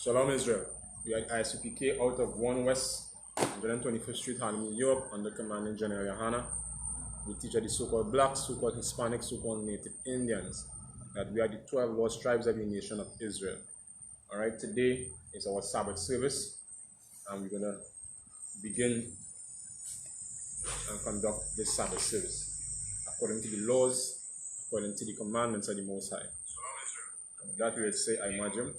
Shalom Israel. We are ISUPK out of 1 West, 125th Street, Harlem, New York, under commanding General Yohana. We teach the so-called blacks, so-called Hispanics, so-called Native Indians, that we are the 12 lost tribes of the nation of Israel. Alright, today is our Sabbath service, and we're going to begin and conduct this Sabbath service according to the laws, according to the commandments of the Most High. That we will say, I imagine.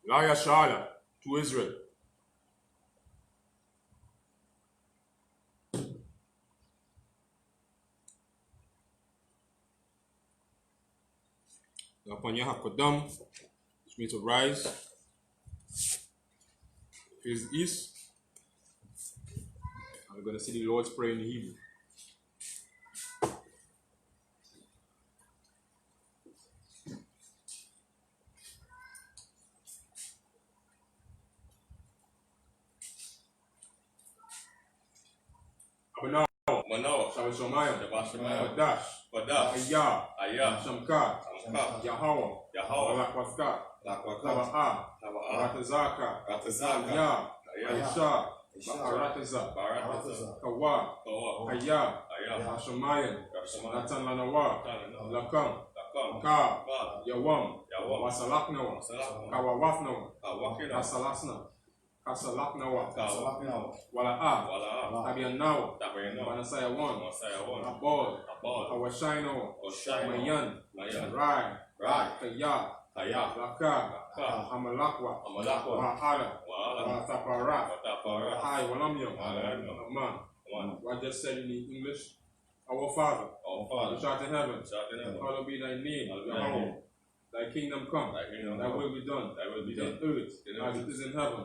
Laya Shala to Israel. Upon your Hakodam, which means to rise, face the east. And we're going to see the Lord's Prayer in the Hebrew. Manaw, Shabbat Shomayim, Badash, Ayah, Shamkat, Yahweh, Lakwafka, Taba'a, Ratazaka, Yah, Aisha, Barataza, Kawa, Ayah, Hashemayim, Natan Lanawa, Lakam, Ka, Yawam, Wasalaknawa, Kawawafnawa, Asalasna, Kasalaknawa, Wala'a, Tabianawa, Manasaya 1, Abod, Awashino, Mayan, Rai, Kaya, Laka, Amalakwa, Wa'ala, Watapara, Hai, Walamyam, Aman. What I just said in the English, our Father, which art in heaven, hallowed be thy name, Yahweh. Thy kingdom come, thy will be done, in earth, as it is in heaven.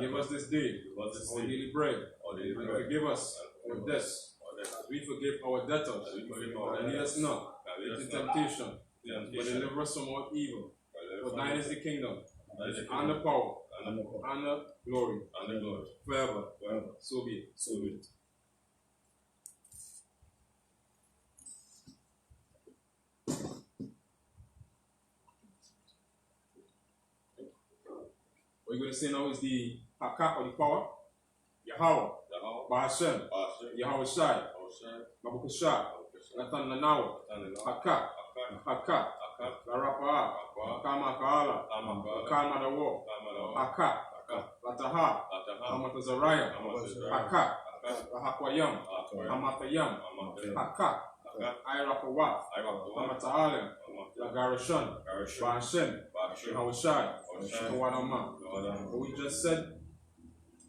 Give us this day our daily bread, and forgive us our debts, as we forgive our debtors. And lead us not into temptation, but deliver us from all evil. For thine is the kingdom, and the power, and the glory, forever. So be it. What you're going to say now is the Hakak, or the power. Yahweh, Bahashem, Yahweh Shai, Babukashah, Natan Lanawa, Hakak, Larapa'a, Kama Kaala, Kama Dawo, Hakak, Lataha, Amatazariah, Hakak, Hakwayam, Amatayam, Hakak, Irapawa, Amata'alim, Lagarashan, Bahashem, Yahweh Shai, what we just said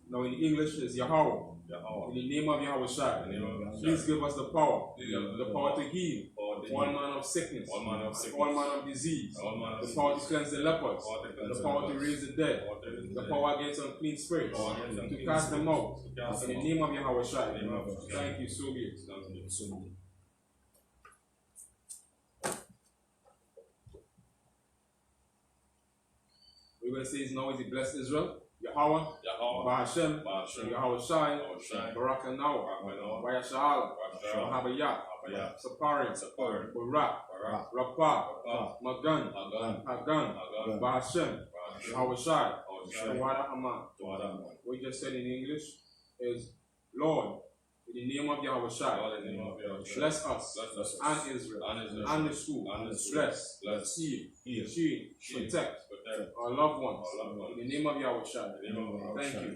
now in English is Yahweh. In the name of Yahweh Shai. Please give us the power to heal all manner of sickness, all manner of disease, the power to cleanse the lepers, the power to raise the dead, the power against unclean spirits, to cast them out. In the name of Yahweh Shai. Thank you, so be it. We're going to say is now is the blessed Israel, Yahweh, Bahashem, Yahweh Shai, Barakanawa, Vayasha'ala, Mahabayah, Sapari, Barak, Rapah, Magan, Hagan, Bahashem, Yahweh Shai, Tawada Aman. What we just said in English is, Lord, in the name of Yahweh Shai, bless us and Israel and the school. Bless, heal, shield, protect our loved ones. In the name of Yahweh Shai. Thank you.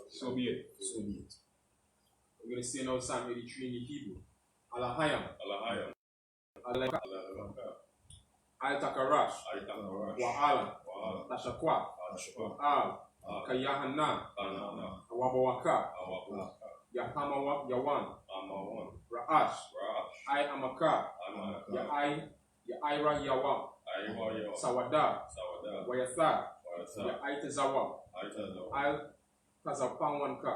So be it. We're going to say now Psalm 83 in the Hebrew. Alahayam. Alahayam. Al-Takarash. Wa'ala. Tashakwa. Al. Kayahana. Awabawaka. Yahama Yawan. Ra'ash. I Amaka. Ya'ira Yawan. Sawada. Wayatha. Ya'itazawa. Al Tazapawanka.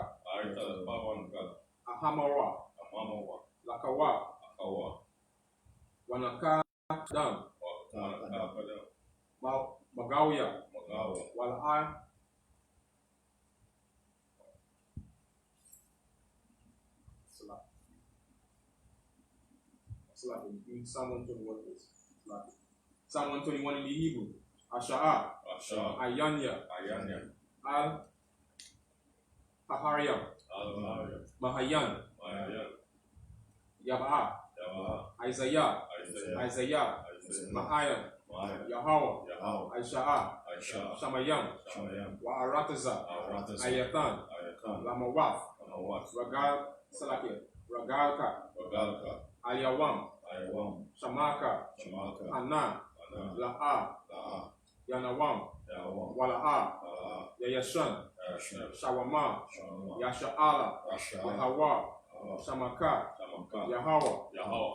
Ahamawa. Lakawa. Wanaka Dam. Magawya. Wal'ai. Psalm 121 is Psalm 121 in the Hebrew. Asha'a. Ayanya. Al Haharyam. Mahayan. Yaba'a. Isaiah. Ma'ayan. Yahweh. Aisha'a. Shamayam. Wa'arataza. Ayatan. Lamawath. Ragalka. Ayawam. Shamaka. Hana. La'a. Yanawam. Wala'a. Yayashan. Shawama. Yasha'ala. Yahawa. Shamaka. Yahweh.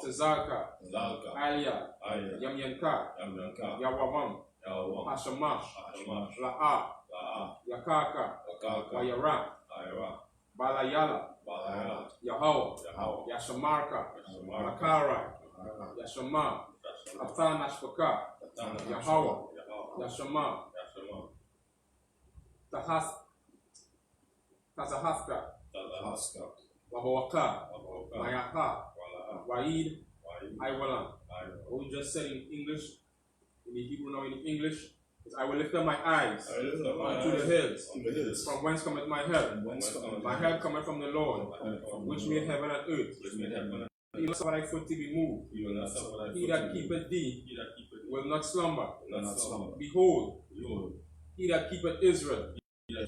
Tazaka. Aliyah. Yamyanka. Yawawam. Hashamash. La'a. Yakaka. Wayara. Balayala. Yahweh. Yashamarka. Makara. Yashama. Atan Ashpaka. Yahweh. Yashama. Tazahafka. Wabawaka. Mayaka. Waid. Iwalan. What we just said in English, in the Hebrew now in English, is I will lift up my eyes unto the hills. From whence cometh my help? My help cometh from the Lord, which made heaven and earth. He will not suffer thy foot to be moved. He that keepeth thee will not slumber. Behold, he that keepeth Israel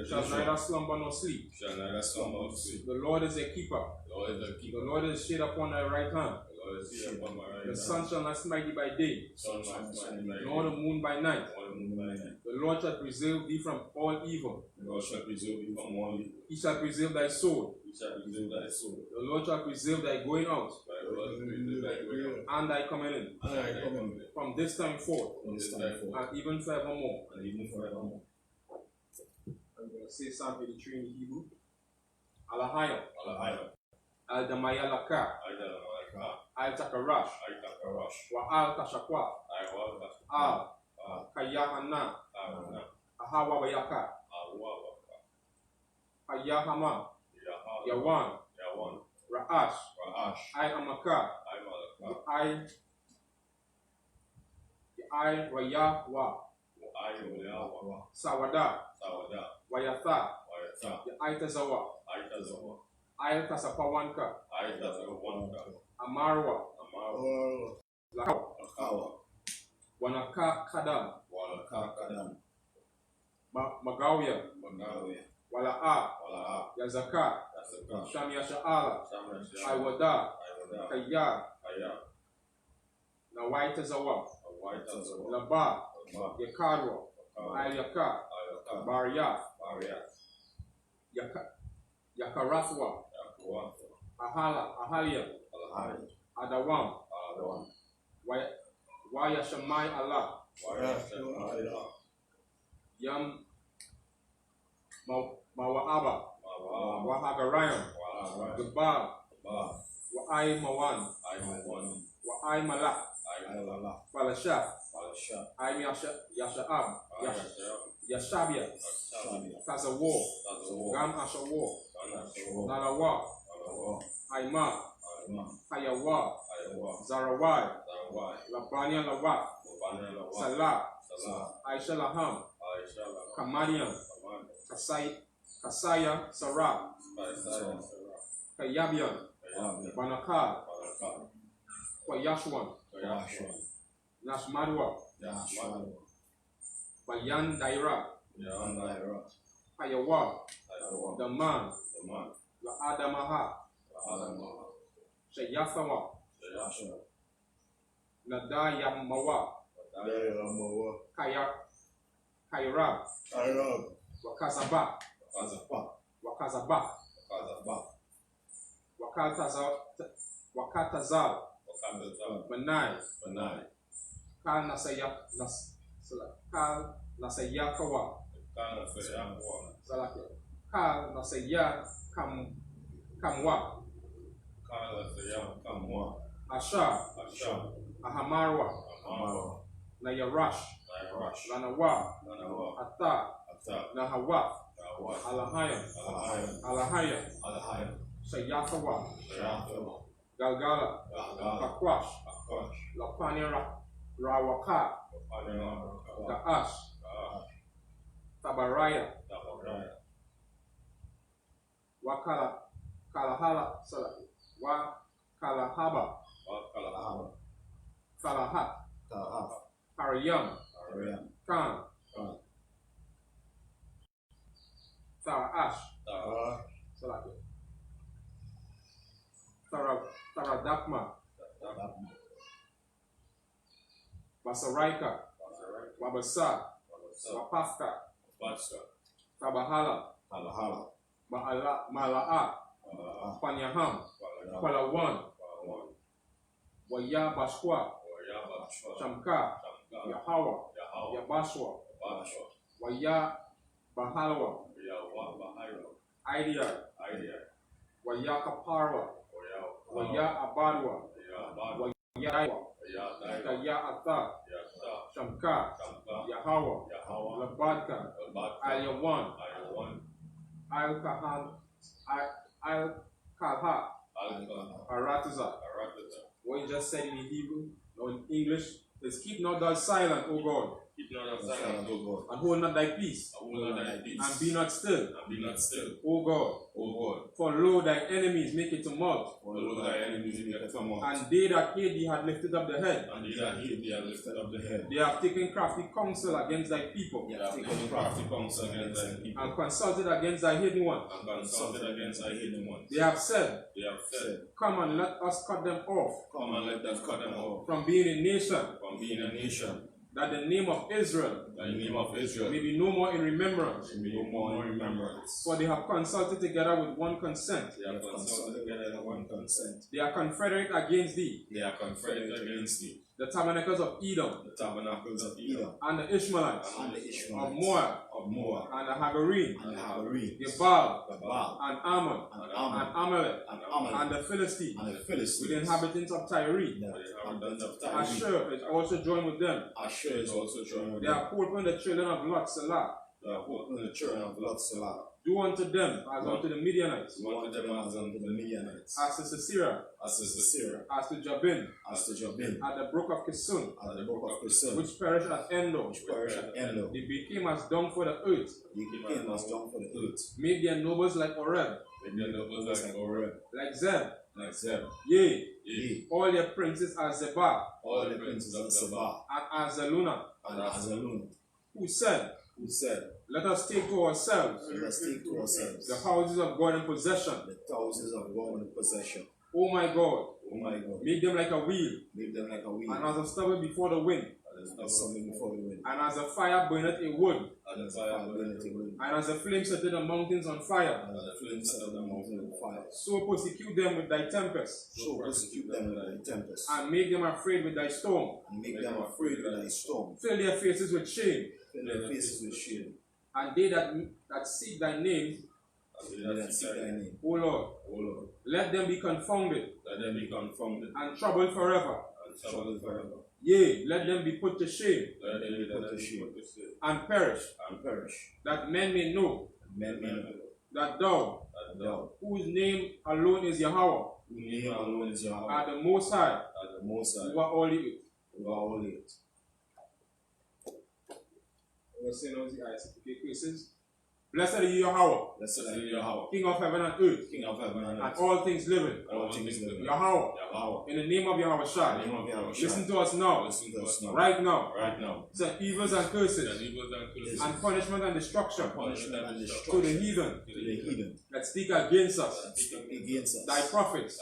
shall neither slumber nor sleep. The Lord is a keeper. The Lord is shade upon thy right hand. The sun shall not smite thee by day, nor the moon by night. The Lord shall preserve thee from all evil. He shall preserve thy soul. The Lord shall preserve thy going out and thy coming in from this time forth and even forevermore. I'm going to say Psalm 83 in the Hebrew. Alahayam. Al-Damayalaka. Al-Takarash. Wa'al Tashakwa. Al Kayahana. Ahawabayaka. Ayahama. Yawan. Ra'ash. I Amaka. I Rayawa. Sawada. Wayatha. Aitazawa. I Tasapawanka. Amarwa. Lakawa. Wanaka Kadam. Magawya. Wala'a. Yazaka. Shamya Sha'ala. Iwada. Kaya. Nawaitazawa. Laba. Yakarwa. Ayaka. Baryath. Yakarathwa. Ahalia. Adawam. Wayashamai Allah. Yam Mawa'aba. Wahagarayam. Gabal. Wa'ai Mawan. Wa'ai Malak. Falashaf. I'm Yasha'ab. Yashabia. Tazawo. Gam Ashawo. Nalawa. Aima. Hayawa. Zarawai. Labania Lawat. Salah. Aisha Laham. Kamadian. Kasaya Sarah. Kayabian. Banakar. Kwayashwan. Nashmadwa. Bayan Daira. Hayawa. Daman. La Adamaha. Shayathawa, Nadayamawa, Kairab, Wakazaba, Wakatazal, Manai, Kal Nasayakawa, Kal Nasaya Kamwa, Asha, Ahamarwa, Nayarash, Lanawa, Ata, Nahawa, Alahaya, Shayathawa, Galgala, Pakwash, Lapania Rawaka, Daash, Tabaraya, Kalahala, Kalahaba, Kalahat, Parayam, Khan, Tarash, Taradakma, Basaraika, Wabasa, Wapafka, Tabahala, Mala'a, Panyaham, Palawan, Waya Bashwa, Shamka, Yahawa, Yabashwa, Waya Bahalwa, Idea, Waya Kaparwa, Waya Abadwa, Waya Ata, Shamka, Yahawa, Labadka, Ayawan, Al-Kalha, Arataza. What you just said in Hebrew, or in English, is keep not thy silent, O God. Keep not thy silent, O God. And hold not thy peace. And be not still. O God. For lo, thy enemies make it tumult. And they that hate thee had lifted up the head. They have taken crafty counsel against thy people. And consulted against thy hidden one. They have said, come and let us cut them off. From being a nation. That the name of Israel may be no more in remembrance. For they have consulted together with one consent. They are confederate against thee. The tabernacles of Edom, and the Ishmaelites, of Moab, and the Hagarine, Gebal, and Ammon, and Amalek, and the Philistines, with the inhabitants of Tyre. Asher is also joined with them. They are put upon the children of Lot, Salah. Do unto them as unto the Midianites. As to Sisera. As to Jabin. At the brook of Kison. Which perished at Endor. They became as dung for the earth. Made their nobles like Oreb. Like Zeb. Yea. All their princes are Zebah. And Azaluna. Who said, let us take to ourselves the houses of God in possession. O my God, make them like a wheel, and as a stubble before the wind, and as a fire burneth a wood, and as a flame setteth the mountains on fire. So persecute them with thy tempest, and make them afraid with thy storm. Fill their faces with shame. And they that seek thy name, O Lord, let them be confounded, and troubled forever. Yea, let them be put to shame, and perish, that men may know that thou, whose name alone is Yahweh, are the Most High, over all the earth. We're saying all the eyes. Okay, questions? Blessed are you, Yahweh. Blessed are you, Yahweh. King of heaven and earth. King of heaven and earth. And all things living. All things living. Yahweh. Yahweh. In the name of Yahweh Shai. In the name of Yahweh Shai. Listen to us now. Listen to us now. Right now. Right now. Send evils and curses. And punishment and destruction. Punishment and To destruction. the heathen. To the heathen. That speak against us. That speak against us. Thy prophets.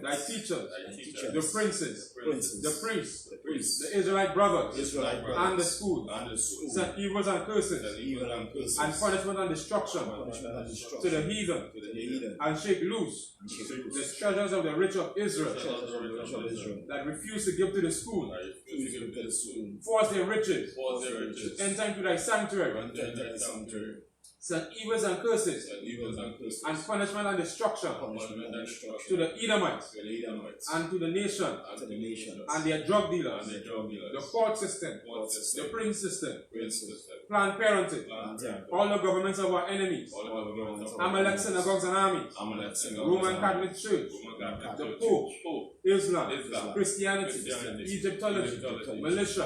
Thy teachers. teachers. The princes. Princes. The priests. The priests. The Israelite brothers. Israelite brothers. And the schools. And the schools. Send evils and curses. Send evil and curses. And punishment and destruction. Punishment and destruction. To the heathen. To the heathen. And shake loose. And shake loose. The treasures of the rich of Israel. Treasures of the rich of Israel. That refuse to give to the school. To give to the school. Force their riches. Force their riches. Enter into thy sanctuary. Enter the sanctuary. Send evils and curses. Send evils and curses. And punishment and destruction. Punishment and destruction. To the Edomites. To the Edomites. And to the nation. And to the nations. And their drug dealers. And their drug dealers. The court system. Court system. The prince system. Prince system. Planned Parenthood. Planned Parenthood. All the governments of our enemies. All the governments of Amalek synagogues and armies. Amalek synagogues. Roman Catholic Church. Roman Catholic The Church. Pope. Islam. Islam. Christianity. Egyptology. Militia.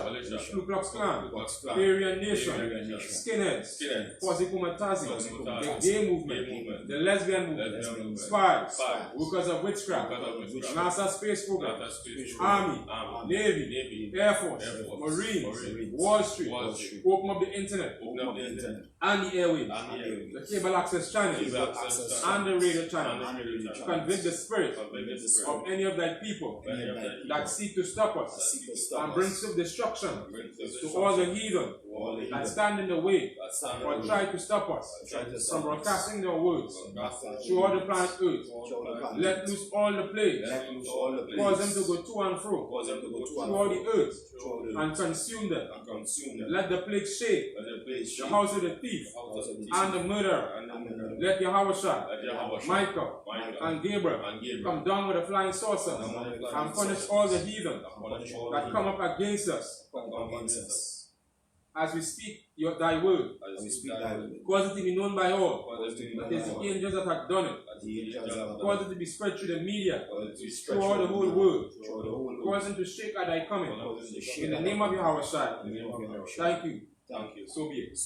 Ku Klux Klan. Aryan Nation. Skinheads. Quasi-Kumatazi. The gay movement. The lesbian movement. Spies. Workers of witchcraft. NASA space program. Army. Navy. Air Force. Marines. Wall Street. Open up the internet. And the airwaves. The cable access channels. And the radio channels. Convict the spirit of any of thy people that seek to stop us and bring to destruction to all the heathen that stand in the way or try to stop us from broadcasting their words through all the planet earth. Let loose all the plagues, cause them to go to and fro through all the earth and consume them. Let the plague shake the house of the thief and the murderer. Let Yahweh Shai, Michael, and Gabriel come down with a flying saucer and punish all the heathen that come up against us. As we speak thy word, cause it to be known by all that it is the angels that have done it. Cause it to be spread through the media, throughout the whole world. Cause them to shake at thy coming. In the name of Yahweh Shai. Thank you. So be it.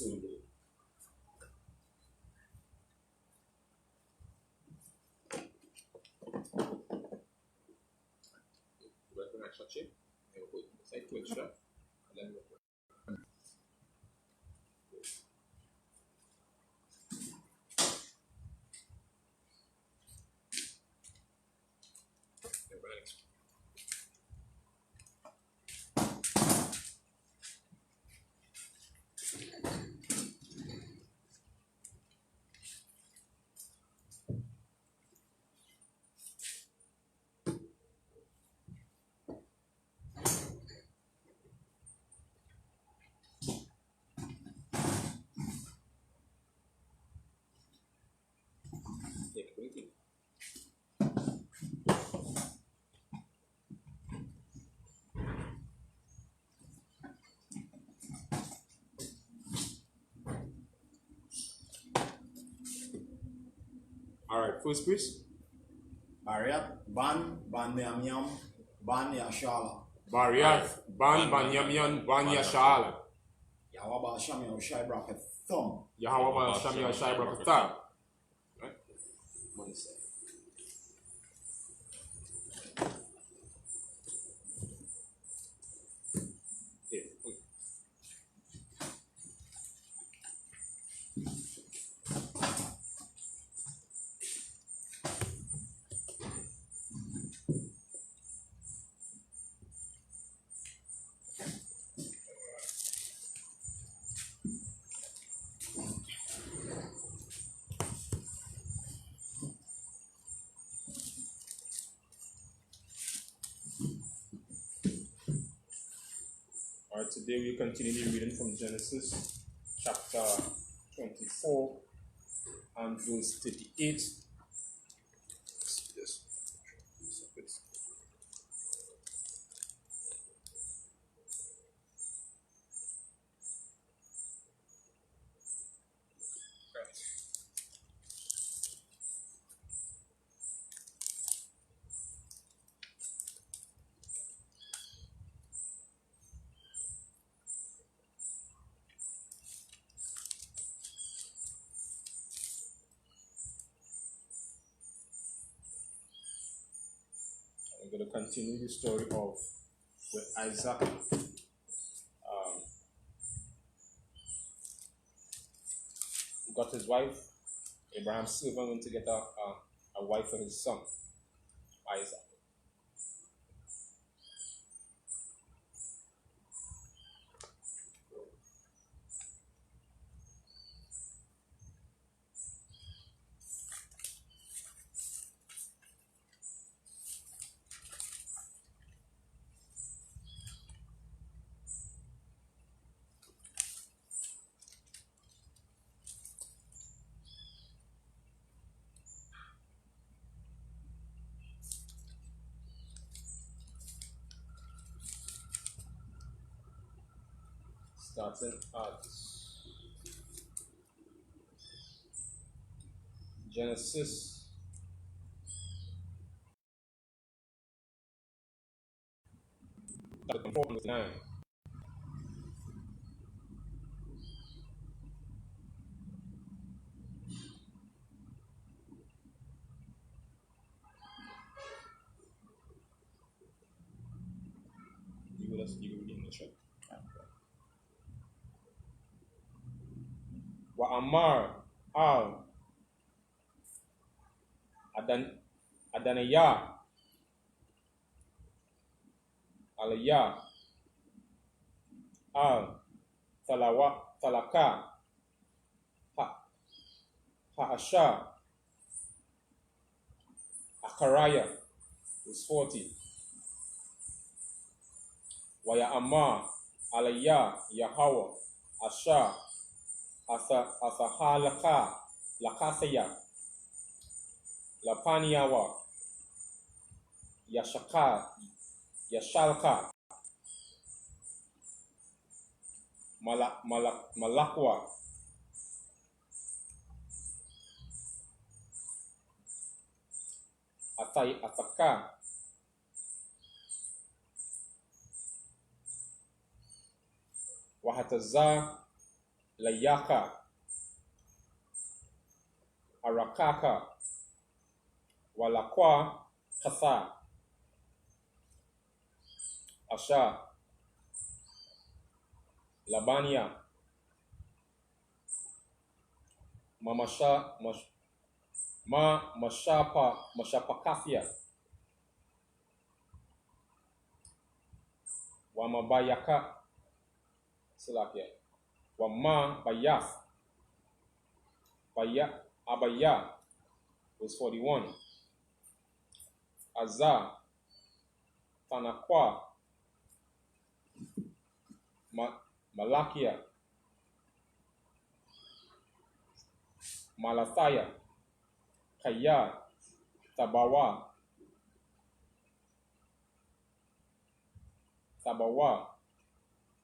Alright, first priest. Bariat, Ban Meamiam, Ban Yashala. Bariat, Ban Yamian, Ban Yashala. Yahweh Sham Yahushai Bracket Thumb. Yahweh Sham Yashai Brakatan. One second. Alright, today we continue the reading from Genesis chapter 24 and verse 38. I'm going to continue the story of when Isaac got his wife. Abraham's servant went to get a wife for his son, Isaac. Starting at Genesis chapter 4:9. You will read in the chat. Wa Amar al Adanaya Alaya al Talaka Ha'asha Akaraya was 40. Wa ya Amar Alaya Yahweh Asha Asahalaka Lakasaya Lapaniawa Yashalka Malakwa Ataka Wahataza Layaka Arakaka Walakwa Katha Asha Labania Mashapakafia Wamabayaka Salakia Wama Bayaf Abaya was 41. Azza Tanakwa Malakia Malathaya Kaya Tabawa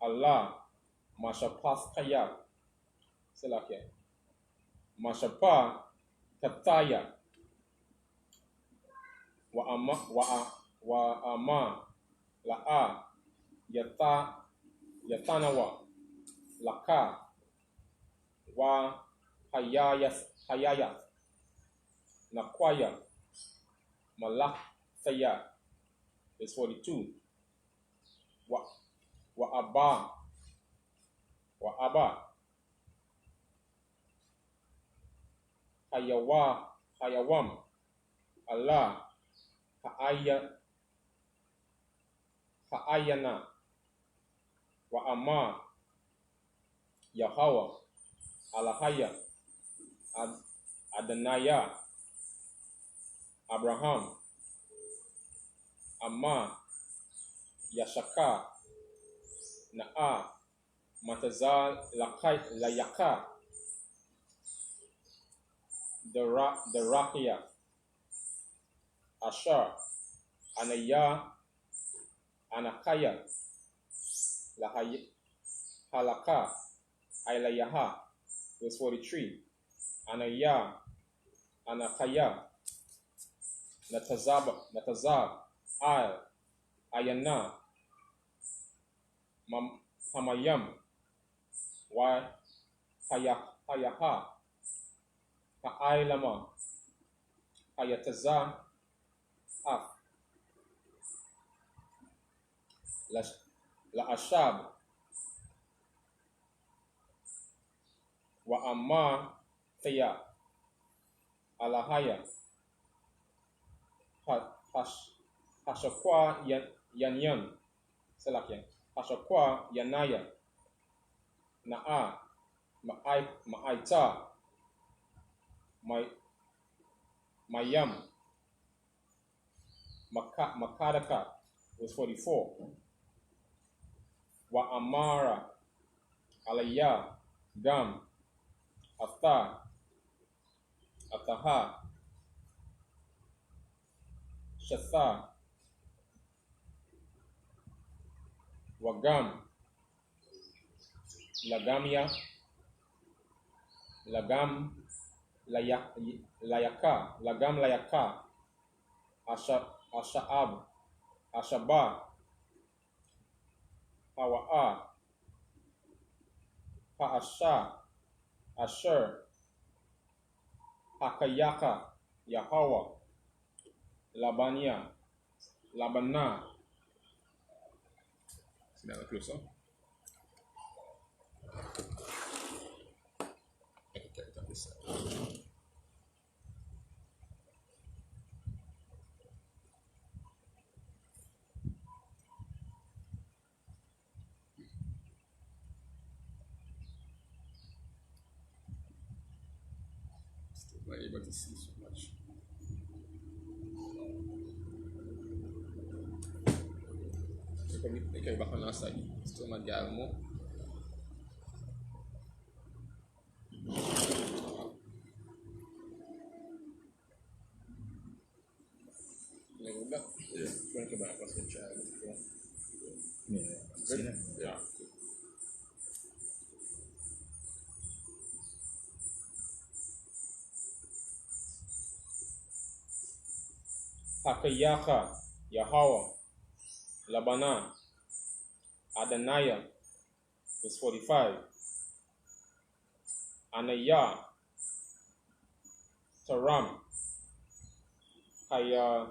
Allah Mashapas Kaya Salakia Mashapa Kataya wa ama la'a yatanawa laka wa hayaya nakwaya malak saya is 42. wa aba hayawam Allah ha'ayana wa ama Yahweh alahaya Adanaya Abraham ama Yashaka na'a matazal layaka the rakia Ashar Anaya Anakaya Halaka Ailayaha was 43. Anaya Anakaya Natazab Al Ayana Hamayam Wa Hayaha Ha'ailama Hayataza Af لأشاب وأما ثيا alahaya hashakwa yanyan selakya hashakwa yanaya naa maaita mayam makadaka was 44 wa amara alaya gam ataha Shatha, Wagam, Lagamia, Lagam, Layaka, Asha'ab, Ashaba, Hawa'a, Ha'asha, Asher, Hakayaka, Yahweh, Labania, Labana. See that closer. Still not able to see so much. Okay, back on our side. Still not getting more. Yeah. Bring it back. Let's get child. Yeah. Good? Yeah. Hakayaka, Yahweh, Labana, Adonaiah, was 45. Anaya, Taram, Kaya,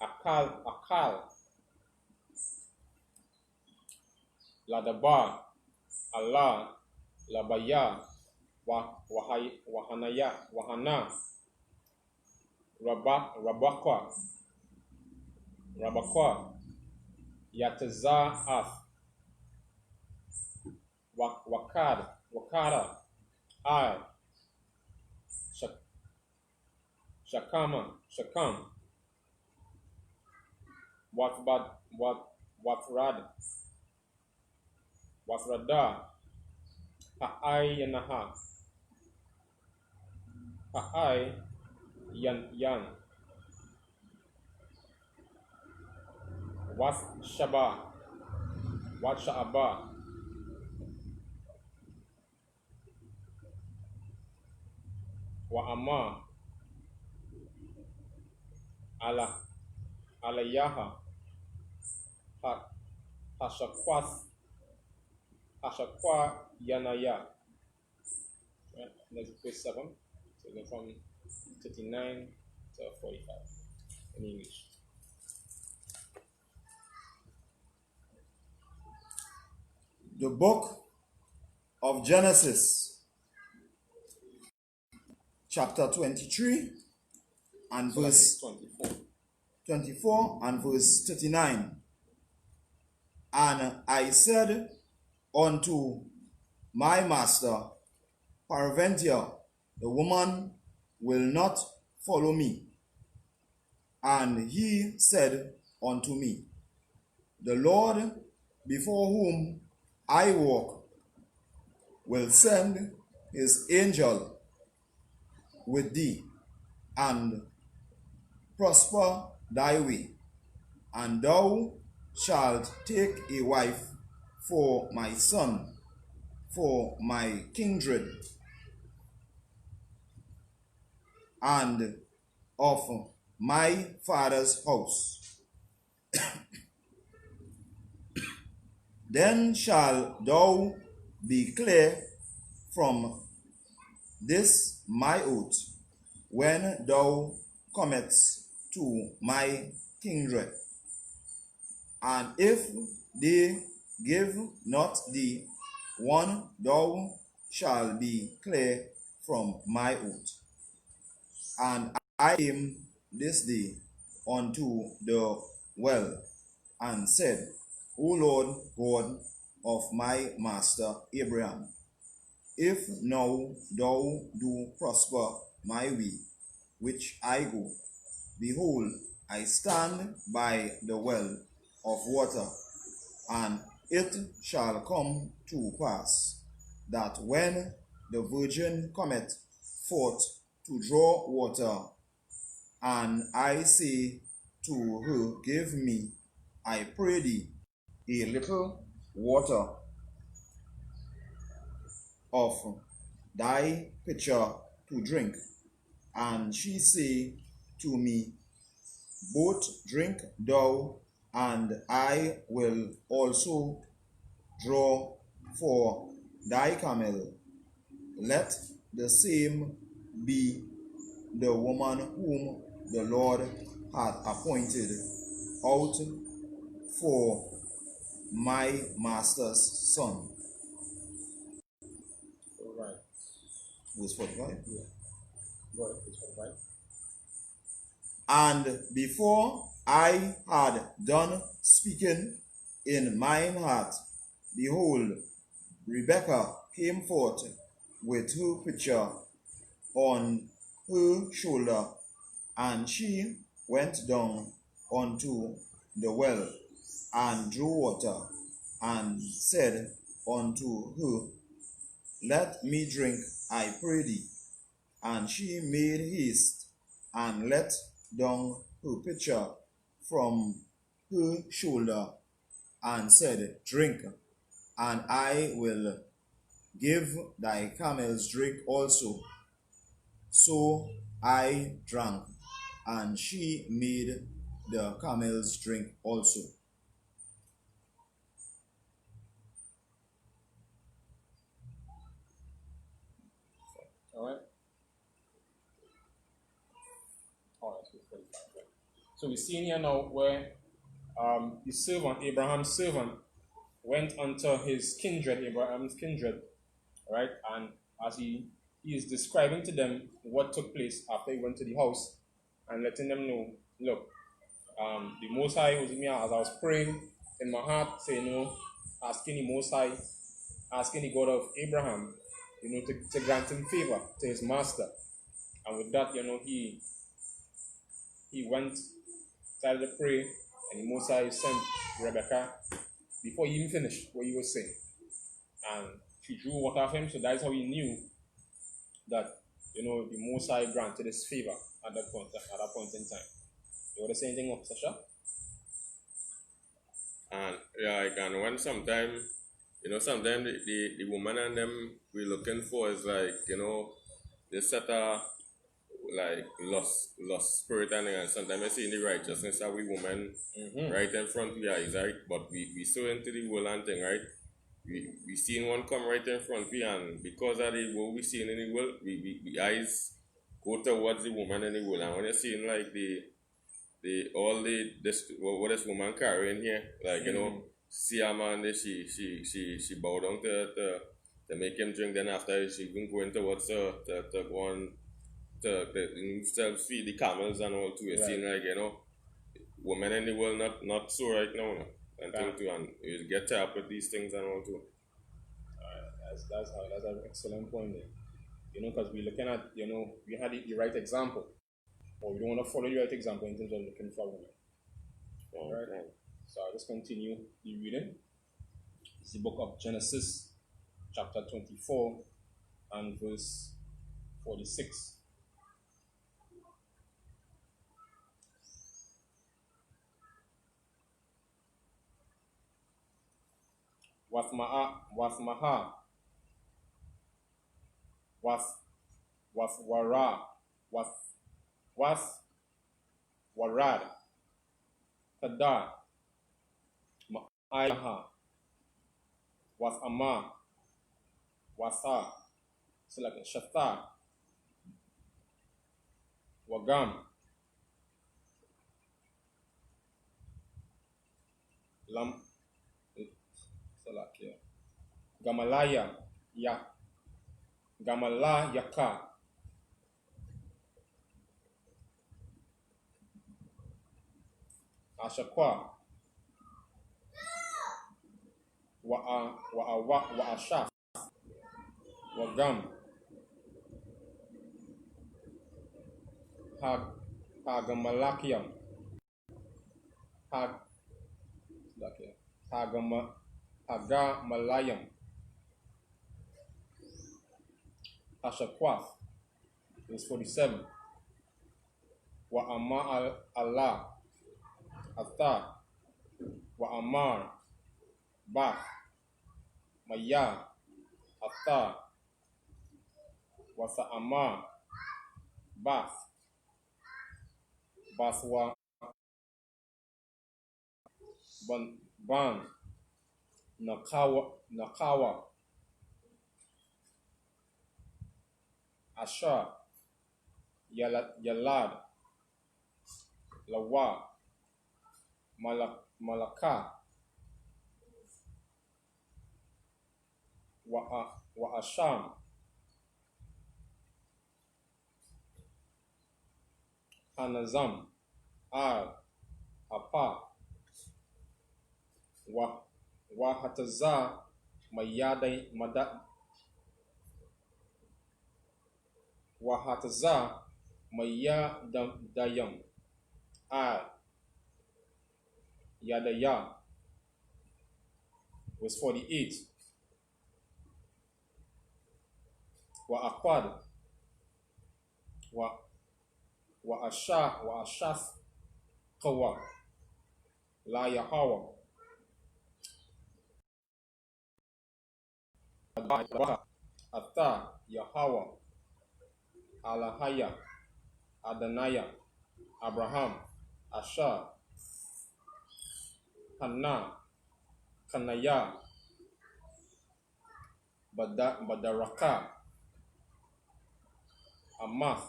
Akal, Ladaba, Allah, Labaya, Wahana, Rabakwa, Yataza'ath, Wakada, Ai, Shakam, Wathrada, Ha'ai Yanaha, Ha'ai Yan, Wathshaba, Wa'ama, Alayaha, Hashakwa Yanaya. Right, that's verse 7. So go from 39 to 45 in English. The book of Genesis, chapter 23 and So verse 24 and verse 39. And I said unto my master, peradventure the woman will not follow me. And he said unto me, the Lord before whom I walk will send his angel with thee, and prosper thy way, and thou shalt take a wife for my son, for my kindred, and of my father's house. Then shalt thou be clear from this my oath, when thou comest to my kindred, And if they give not thee one, thou shalt be clear from my oath. And I came this day unto the well, and said, O Lord God of my master Abraham, if now thou do prosper my way, which I go, behold, I stand by the well of water, and it shall come to pass that when the virgin cometh forth to draw water, and I say to her, give me, I pray thee, a little water of thy pitcher to drink, and she say to me, both drink thou, and I will also draw for thy camel. Let the same be the woman whom the Lord hath appointed out for my master's son. All right. Verse 45. Yeah. Go ahead, verse 45. And before I had done speaking in mine heart, behold, Rebekah came forth with her pitcher on her shoulder, and she went down unto the well and drew water, and said unto her, let me drink, I pray thee. And she made haste and let down her pitcher from her shoulder, and said, drink, and I will give thy camels drink also. So I drank, and she made the camels drink also. All right. All right, verse 45. Right. So we see in here now where the servant, Abraham's servant, went unto his kindred, Abraham's kindred, right? And as he is describing to them what took place after he went to the house and letting them know, look, the Most High was with me as I was praying in my heart, saying, asking the Most High, asking the God of Abraham, to grant him favor to his master. And with that, he went, started to pray, and the Most High sent Rebekah before he even finished what he was saying. And she drew water of him, so that's how he knew that, the Most High granted his favor at that point in time. You want to say anything of Sasha? And and when sometimes the woman and them we're looking for is like, they set a like lost spirit and sometimes I see in the righteousness that we women right in front of our eyes, right? But we so into the world and thing, right? We seen one come right in front of you, and because of the what we seen in the world, we eyes go towards the woman in the world. And when you're seeing like what this woman carrying here, like see a man, she bow down to make him drink. Then after she even going towards to go on to feed the camels and all too. It seems like women in the world not so right now, and thing too, and you get tied up with these things and all too. That's an excellent point there. Because we're looking at, we had the right example, or we don't want to follow the right example in terms of looking for women. All right. So I'll just continue the reading. It's the book of Genesis, chapter 24, and verse 46. Wathmaha, Wathwara, Wathwarad, Kadar, Ma'ayaha, Wathama, Watha, so like Shatha, Wagam, Lam Salakia. Gamalaya Ya Gamalayaka. Ashaqua. Wa Ashaf. Wagam. Hagamalakiam. Hagamalayam. Ashaquath. Verse 47. Wa Amma Allah. Atha. Wa Amar. Bath. Maya. Atha. Wasa Amar. Bath. Baswa. Ban. Nakawa. Asha. Yalad. Lawa. Malaka. Wa Asham. Hanazam. Al. Apa. Wa Hataza. Mayadai Mada. Wa Hataza. Mayadayam. Al. Yadaya. Verse 48. Wa Akwad. Wa Ashaf Kawa. La Yahawa. Atha Yahawa. Alahaya. Adanaya. Abraham. Asha. Hannah. Kanaya. Badaraka. Amath.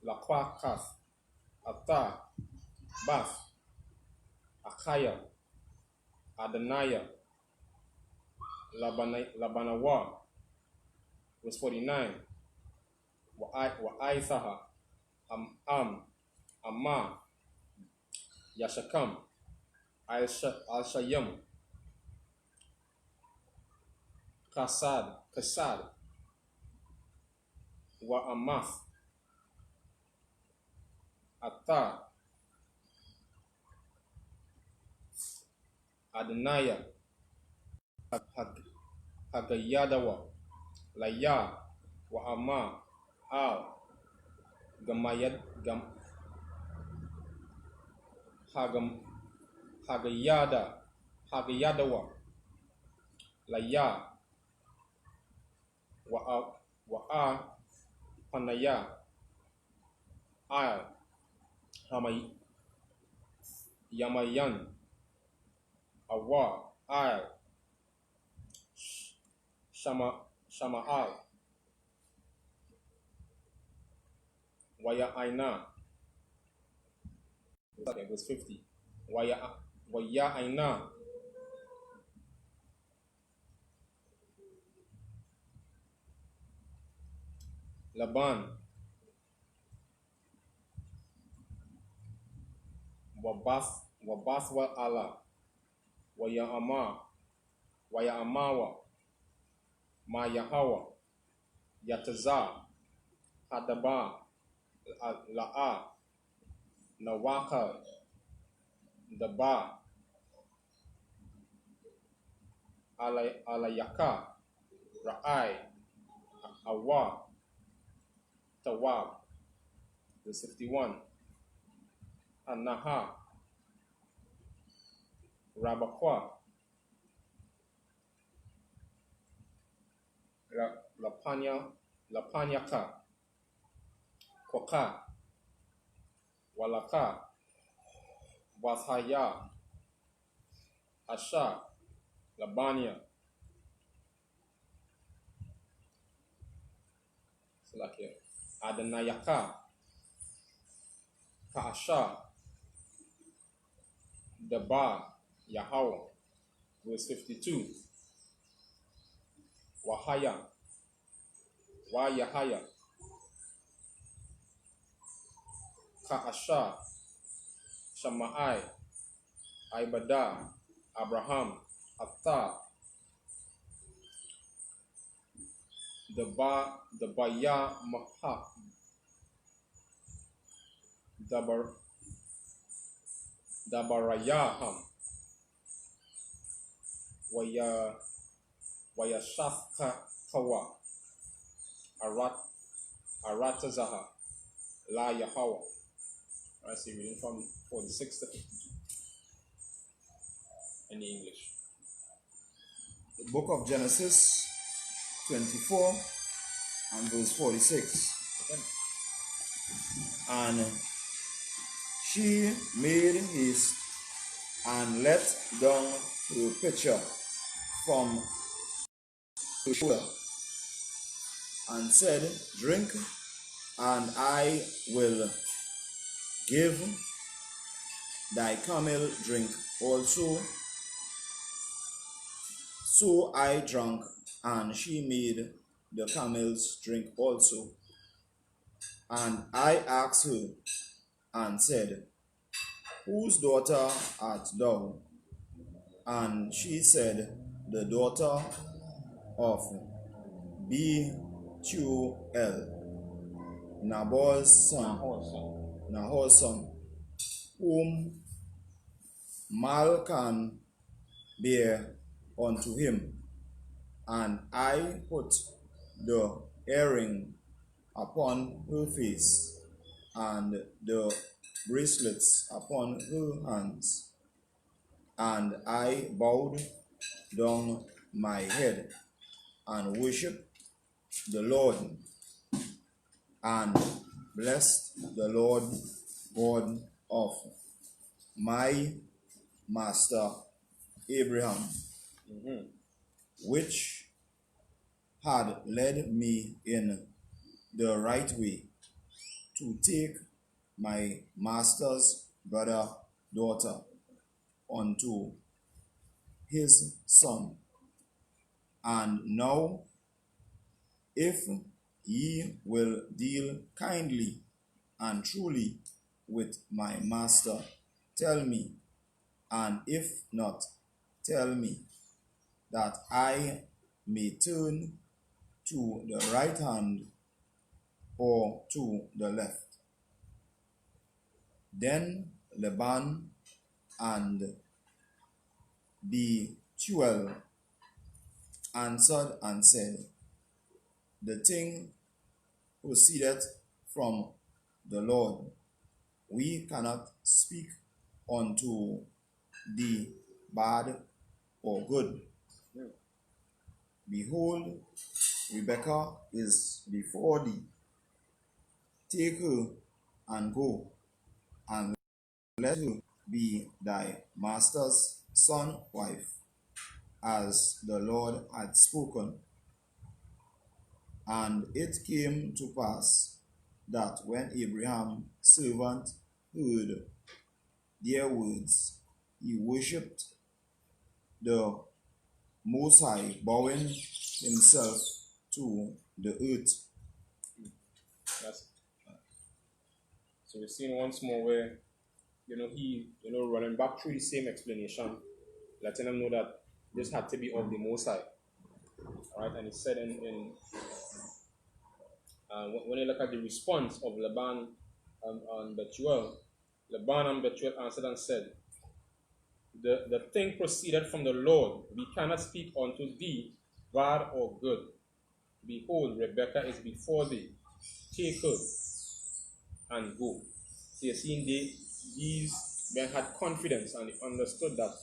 Laquakas. Atha. Bath. Akaya. Adanaya. Labanawa. Verse 49. Wa Aisaha. Amma. Yashakam. Al-Shayam. Kasad. Wa Amath. Atha. Adanaya. Hagayadawa. Laya. Wa Amma. Al. Hagayadawa. Laya. Wa Panaya. Al. Yamayan. Awa. Al. Shama'al. Waya Aina. Verse 50. Waya Aina. Laban. Wabaswa Allah. Waya Amawa. Ma Yahawa. Yataza. Hadaba. La'a. Nawaka. Daba. Alayaka. Ra'ai. Awa. Tawab. Verse 51. Anaha. Rabakwa. Lapanyaka. Koka. Walaka. Wathaya. Asha. Labania. Salakia. Adanayaka. Kaasha. Daba. Yahweh. Verse 52. Wahaya. Wa Yahaya. Ka'asha. Shammai. Ibadah. Abraham. Athar. The Baya Maha. Dabarayaham. Wayashaka Kawa. Aratazaha. La Yahweh. I see reading from 46 to 52 in the English. The book of Genesis 24 and verse 46. Okay. And she made haste and let down her pitcher from the shoulder, and said, Drink, and I will give thy camel drink also. So I drank, and she made the camels drink also. And I asked her, and said, Whose daughter art thou? And she said, The daughter of Bethuel, Nahor's son, whom Malkan bare unto him. And I put the earring upon her face, and the bracelets upon her hands, and I bowed down my head and worshipped the Lord, and blessed the Lord God of my master Abraham, which had led me in the right way to take my master's brother daughter unto his son. And now, if ye will deal kindly and truly with my master, tell me, and if not, tell me, that I may turn to the right hand or to the left. Then Laban and Bethuel answered and said, The thing proceedeth from the Lord. We cannot speak unto thee bad or good. Behold, Rebekah is before thee. Take her and go, and let her be thy master's son wife, as the Lord had spoken. And it came to pass that when Abraham's servant heard their words, he worshipped the Most High, bowing himself to the earth. So we're seeing once more where, he, running back through the same explanation, letting them know that this had to be of the Most High. All right, and he said when you look at the response of Laban and Bethuel, Laban and Bethuel answered and said, the thing proceeded from the Lord. We cannot speak unto thee bad or good. Behold, Rebekah is before thee. Take her and go. So you're seeing these men had confidence, and they understood that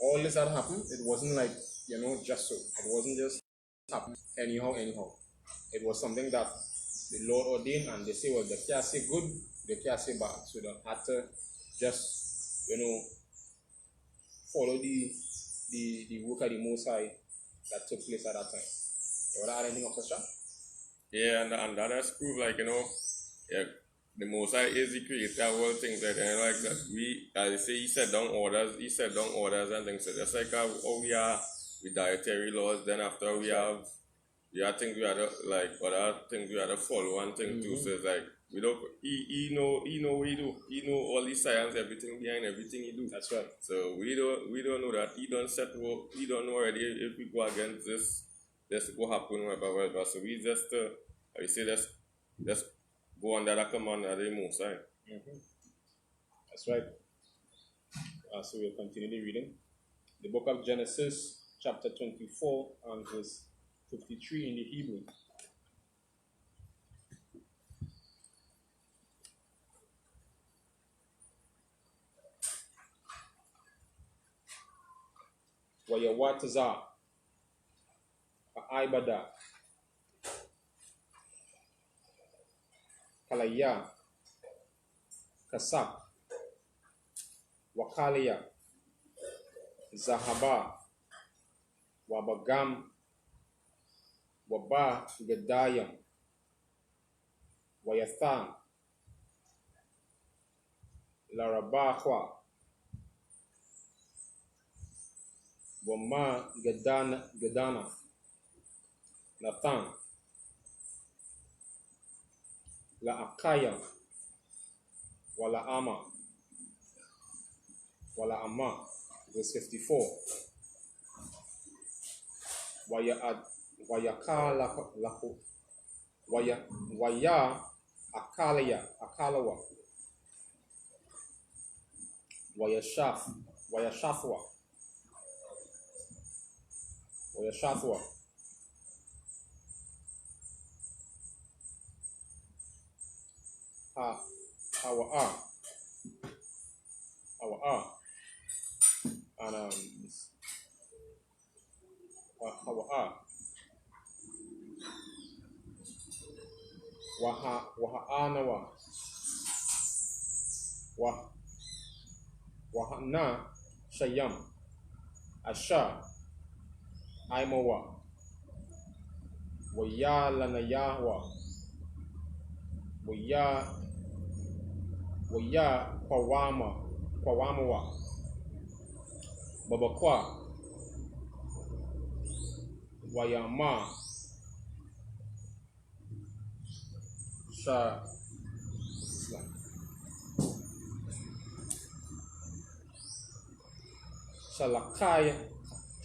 all this had happened. It wasn't like, just so. It wasn't just happen anyhow. It was something that the Lord ordained, and they say, well, they can't say good, they can't say bad. So they had to just, follow the work of the Most High that took place at that time. You want to add anything, Officer? Yeah, and that has proved, yeah, the Most High is the creator of all things like that. Like that. We, as I say, he set down orders and things. So just like how we are with dietary laws, then after we have things we had to, like other things we had to follow and things too. So it's like we don't he know what he do. He know all the science, everything behind everything he do. That's right. So we don't know that he don't set we don't know already if we go against this will happen whatever. So we just I say let's go under the command of the Most High. That's right. So we'll continue the reading. The book of Genesis, chapter 24 and verse 53 in the Hebrew. Wayawataza, Aibada, Kalaya, Kasak, Wakalia, Zahaba, Wabagam, Waba Gedayam, Wayathan, Larabahwa, Wama Gedana, Nathan, La Akaya, Wala Ama, verse 54. Waya Akalawa, Wayashafwa, our and Wahanawa, Wahana Shayam, Asha, Aimawa, Waya Lanayawa, Waya Kwamawa, Babakwa, Wayama,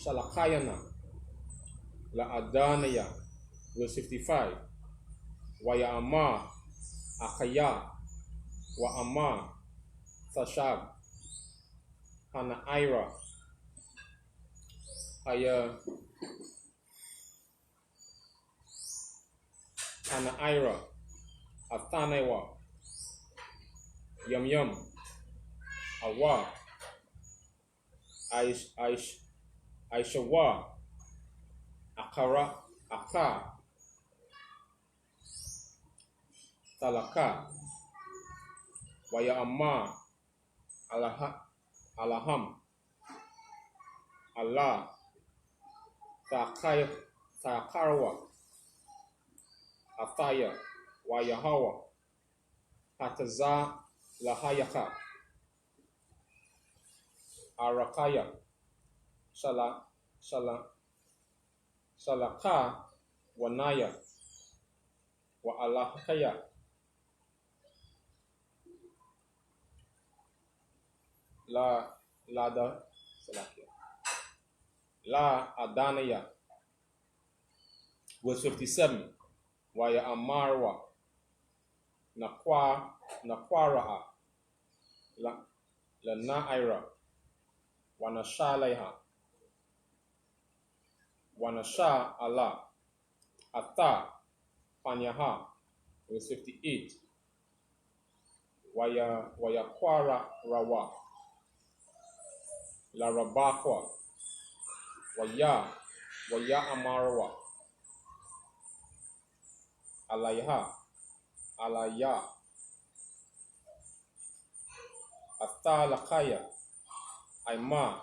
Shalakayana, La Adanaya, verse 55. Wayama, Akaya, Waama, Sashab, Hanaira, Hanaira, Athanewa, Yum, Awa, Aishawa, Akara, Aka, Talaka, Wayama, Alaham, Allah, Thakarwa, Athaya, Wayahawa, Hataza, Lahayaka, Arakaya, Shalaka, Wanaya, Wa Alahaya, La Adanaya, verse 57. Waya Amarwa, Nakwara, La Naira, Wanashalaiha, Wanasha Allah, Ata, Panyaha, verse 58. Waya Kwara Rawa, La Rabakwa, Waya Amarwa, Alaya, Ata Lakaya, Aima,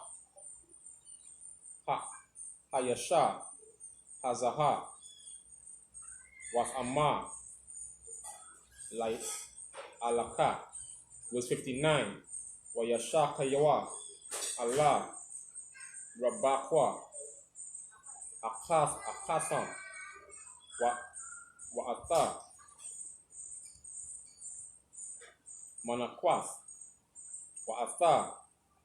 Hayasha, Hazaha, Wafama, Alaka. Verse 59. Wayashaka Yawa. Allah. Rabakwa. Akasam. Wa'ata. Manakwas. Wa'ata.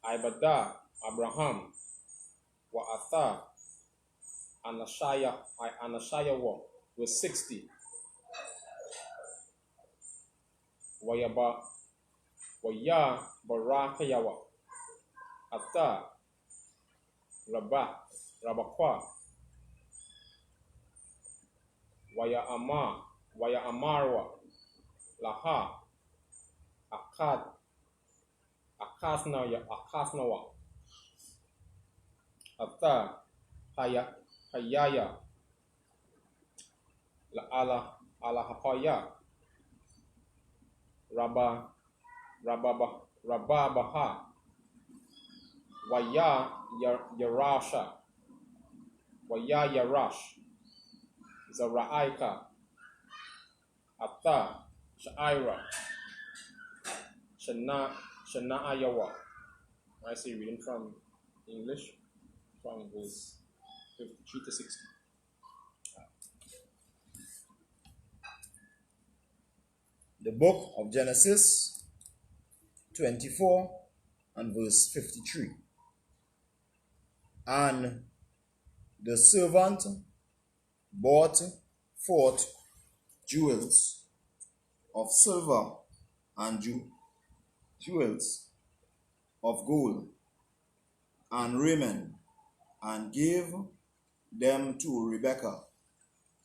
Ibada. Abraham. Wa'ata. Anashaya wa. Verse 60. Waya Barakayawa. Ata. Rabakwa. Waya Amarwa. Laha. Akasnawa. Ata. Hayaya. La Alahapaya. Rababaha. Waya Yarasha. Waya Yarash. Zaraaika. Ata. Sha'ira. Shana'ayawa. I say reading from English from verse 53 to 60. The book of Genesis 24 and verse 53. And the servant brought forth jewels of silver and jewels of gold and raiment, and gave them to Rebekah.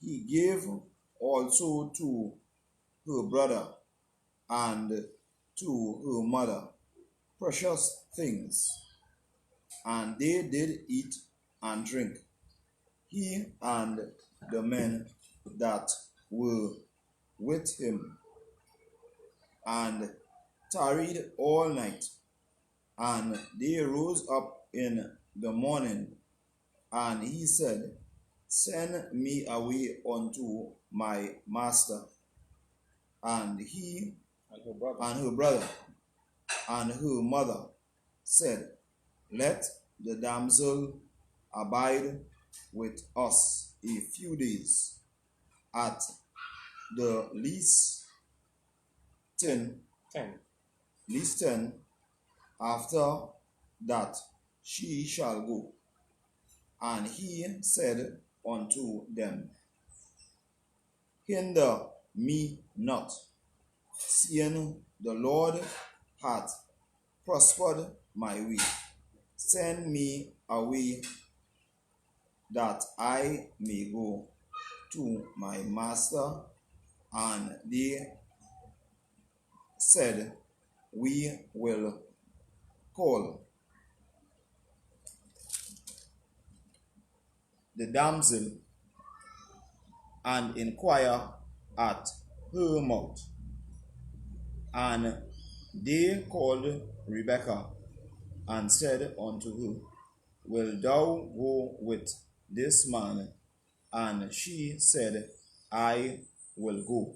He gave also to her brother and to her mother precious things, and they did eat and drink, he and the men that were with him, and tarried all night. And they rose up in the morning, and he said, Send me away unto my master. And he and her brother and her mother said, Let the damsel abide with us a few days, at the least 10. After that she shall go. And he said unto them, Hinder me not, seeing the Lord hath prospered my way. Send me away, that I may go to my master. And they said, We will call the damsel and inquire at her mouth. And they called Rebekah and said unto her, Wilt thou go with this man? And she said, I will go.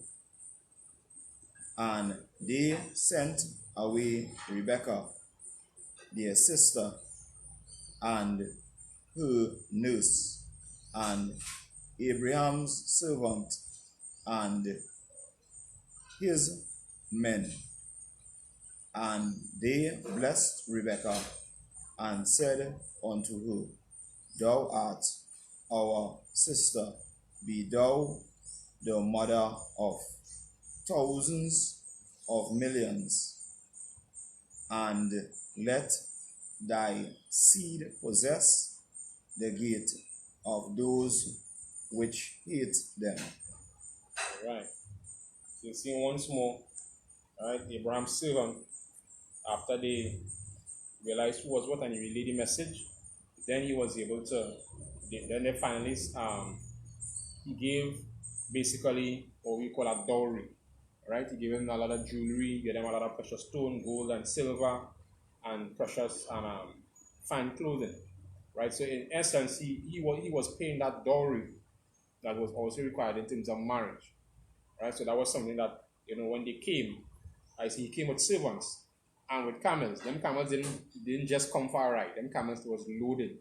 And they sent away Rebekah, their sister, and her nurse, and Abraham's servant, and his men. And they blessed Rebekah, and said unto her, Thou art our sister, be thou the mother of thousands of millions, and let thy seed possess the gate of those which hate them. All right. So you see once more, all right, Abraham's servant, after they realized who was what and he relayed the message, then he was able to, then they finally, he gave basically what we call a dowry, right? He gave them a lot of jewelry, gave them a lot of precious stone, gold and silver, and precious and fine clothing, right? So in essence, he was paying that dowry that was also required in terms of marriage, right? So that was something that, when they came, I see he came with servants and with camels. Them camels didn't just come for a ride. Them camels was loaded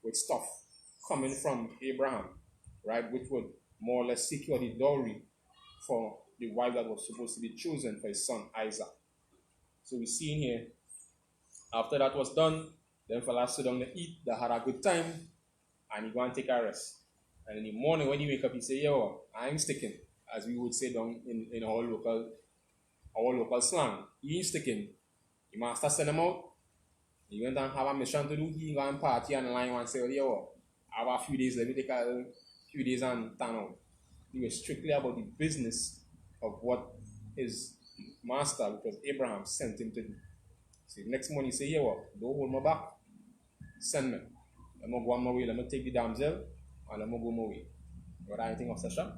with stuff coming from Abraham, right, which would more or less secure the dowry for the wife that was supposed to be chosen for his son Isaac. So we see in here, after that was done, then fellas sit down to eat, they had a good time, and he go and take a rest. And in the morning when he wake up, he say, yo, I ain't sticking, as we would say down in our local slang. He ain't sticking. The master sent him out. He went and have a mission to do. He go and party and line and say, yo, I have a few days, let me take a few days and turn out. He was strictly about the business of what his master, which was Abraham, sent him to do. So next morning he say, yo, don't hold me back. Send me. Let me go on my way. Let me take the damsel and let me go my way. What do you think of Sasha?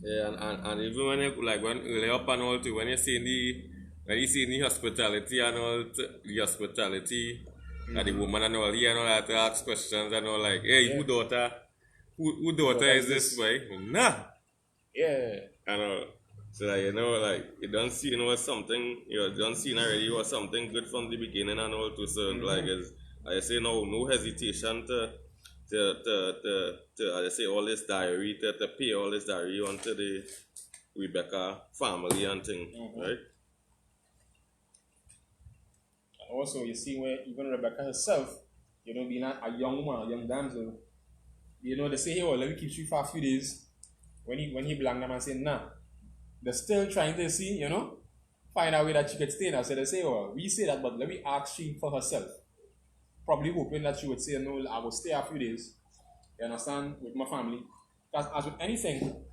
Yeah, and even when you, like when early up and all too, when you see the hospitality and all the hospitality and the woman and all, he and all that to ask questions and all, like, hey, who daughter is this way? Nah. Yeah. And so that, you know, like you don't see was something you don't see already was something good from the beginning and all too. So like as I say no hesitation to I say all this diary to pay all this diary onto the Rebecca family and thing, right? And also you see where even Rebecca herself, you know, being a young woman, a young damsel, you know, they say, hey, well, let me keep you for a few days. When he blanked them and said, nah, they're still trying to see, you know, find a way that she could stay there. So they say, oh, we say that, but let me ask she for herself. Probably hoping that she would say, no, I will stay a few days, you understand, with my family. Because as with anything,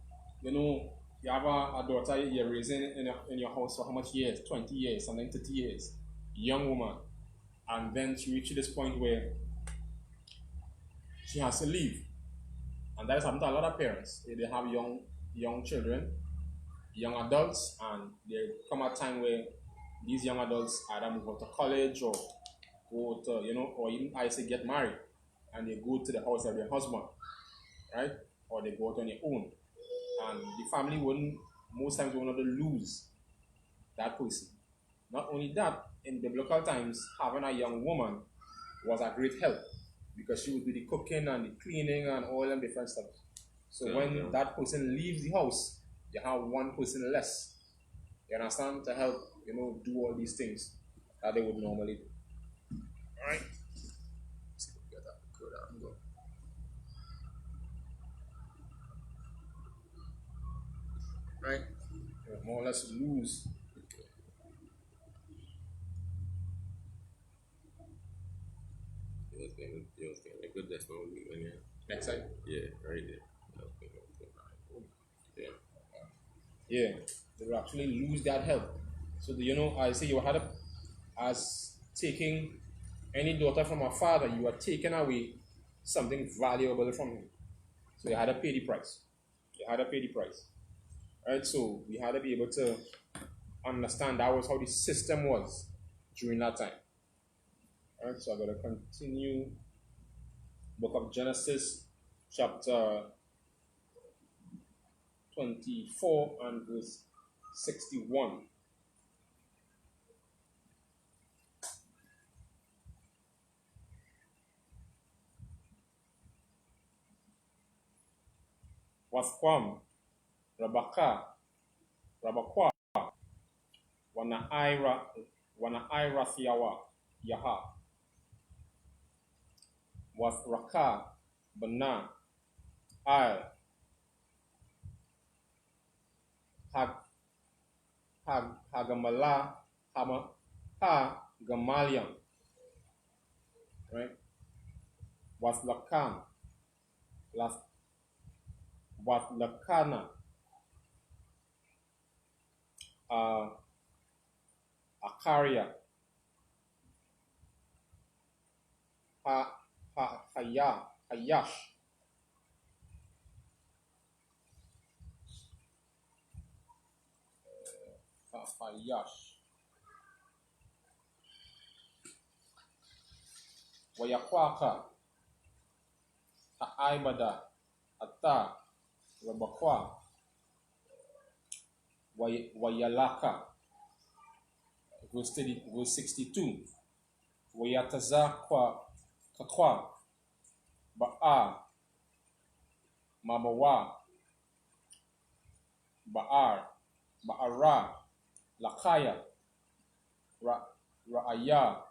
you know, you have a daughter you're raising in your house for how much years? 20 years, something 30 years. Young woman. And then she reaches this point where she has to leave. And that is happening to a lot of parents. They have young children, young adults, and there come a time where these young adults either move out to college or go to, you know, or even I say get married, and they go to the house of their husband, right? Or they go out on their own. And the family most times wouldn't lose that person. Not only that, in biblical times, having a young woman was a great help because she would do the cooking and the cleaning and all them different stuff. So when that person leaves the house, you have one person less. You understand? To help, you know, do all these things that they would normally do. Alright? Let's see if we get that good angle. Right? You more or less lose. It was getting a good definitely when you Next side. yeah, right there. Yeah. Yeah, they will actually lose that help. So, you know, I say you had as taking any daughter from a father, you are taking away something valuable from him. So you had to pay the price. You had to pay the price. Right? So we had to be able to understand that was how the system was during that time. Alright, so I'm going to continue. Book of Genesis, chapter 24 and verse 61. Wasquam, Rabaka, Wana Ira Thiawa, Yaha, was Raka, Bana, Al, Hagamala, Gamalian, right? Was Lakan, was Lakana, Akaria, Hayash, Wayakwaka, Aimada, Ata, Rabakwa, Wayalaka, verse 62. Wayataza kakwa ba'a mabawa ba'ara lakaya ra'aya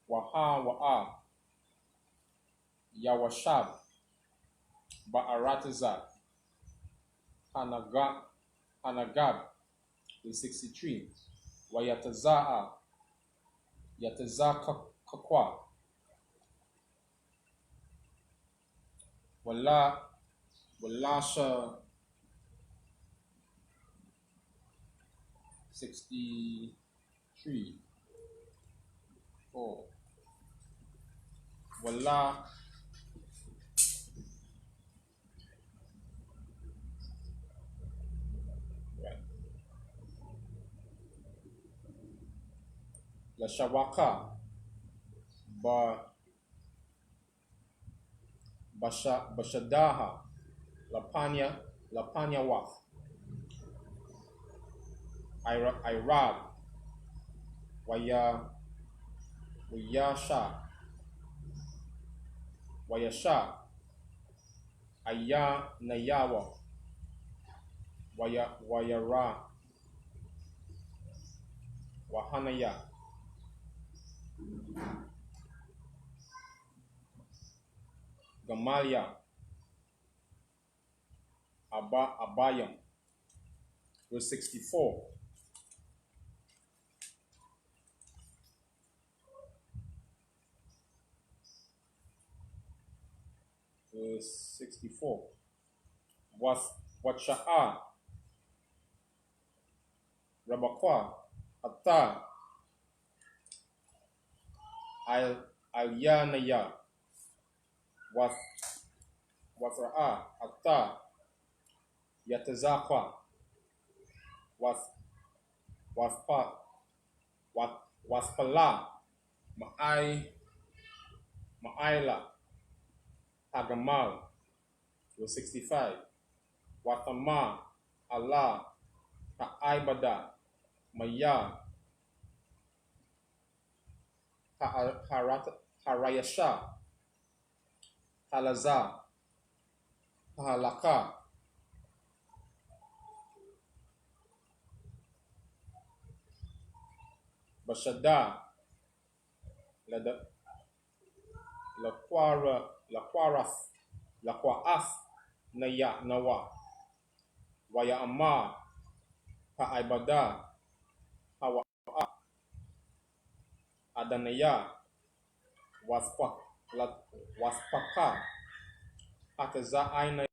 wa'a yawashab ba'arataza hanagab verse 63. Wayataza'a yataza kakwa Walasha 63 4 Wala La Shawaka Bashadaha Lapanya Waf Irab Wayasha Aya Nayawa Wayara Wahanaya Gamalia Abayam verse 64. Verse 64. Wacha'a Rabakwa Ata Alyanaya Watra'a Ata Yatazakwa Waspala Ma'aila Hagamal verse 65. Watama Allah Ha'aibada Maya Harayasha Halaza Halaka Bashada Laqua'af Naya Nawa Waya Amma Ha'aibada Hawa Adanaya Waspaka Hataza Aina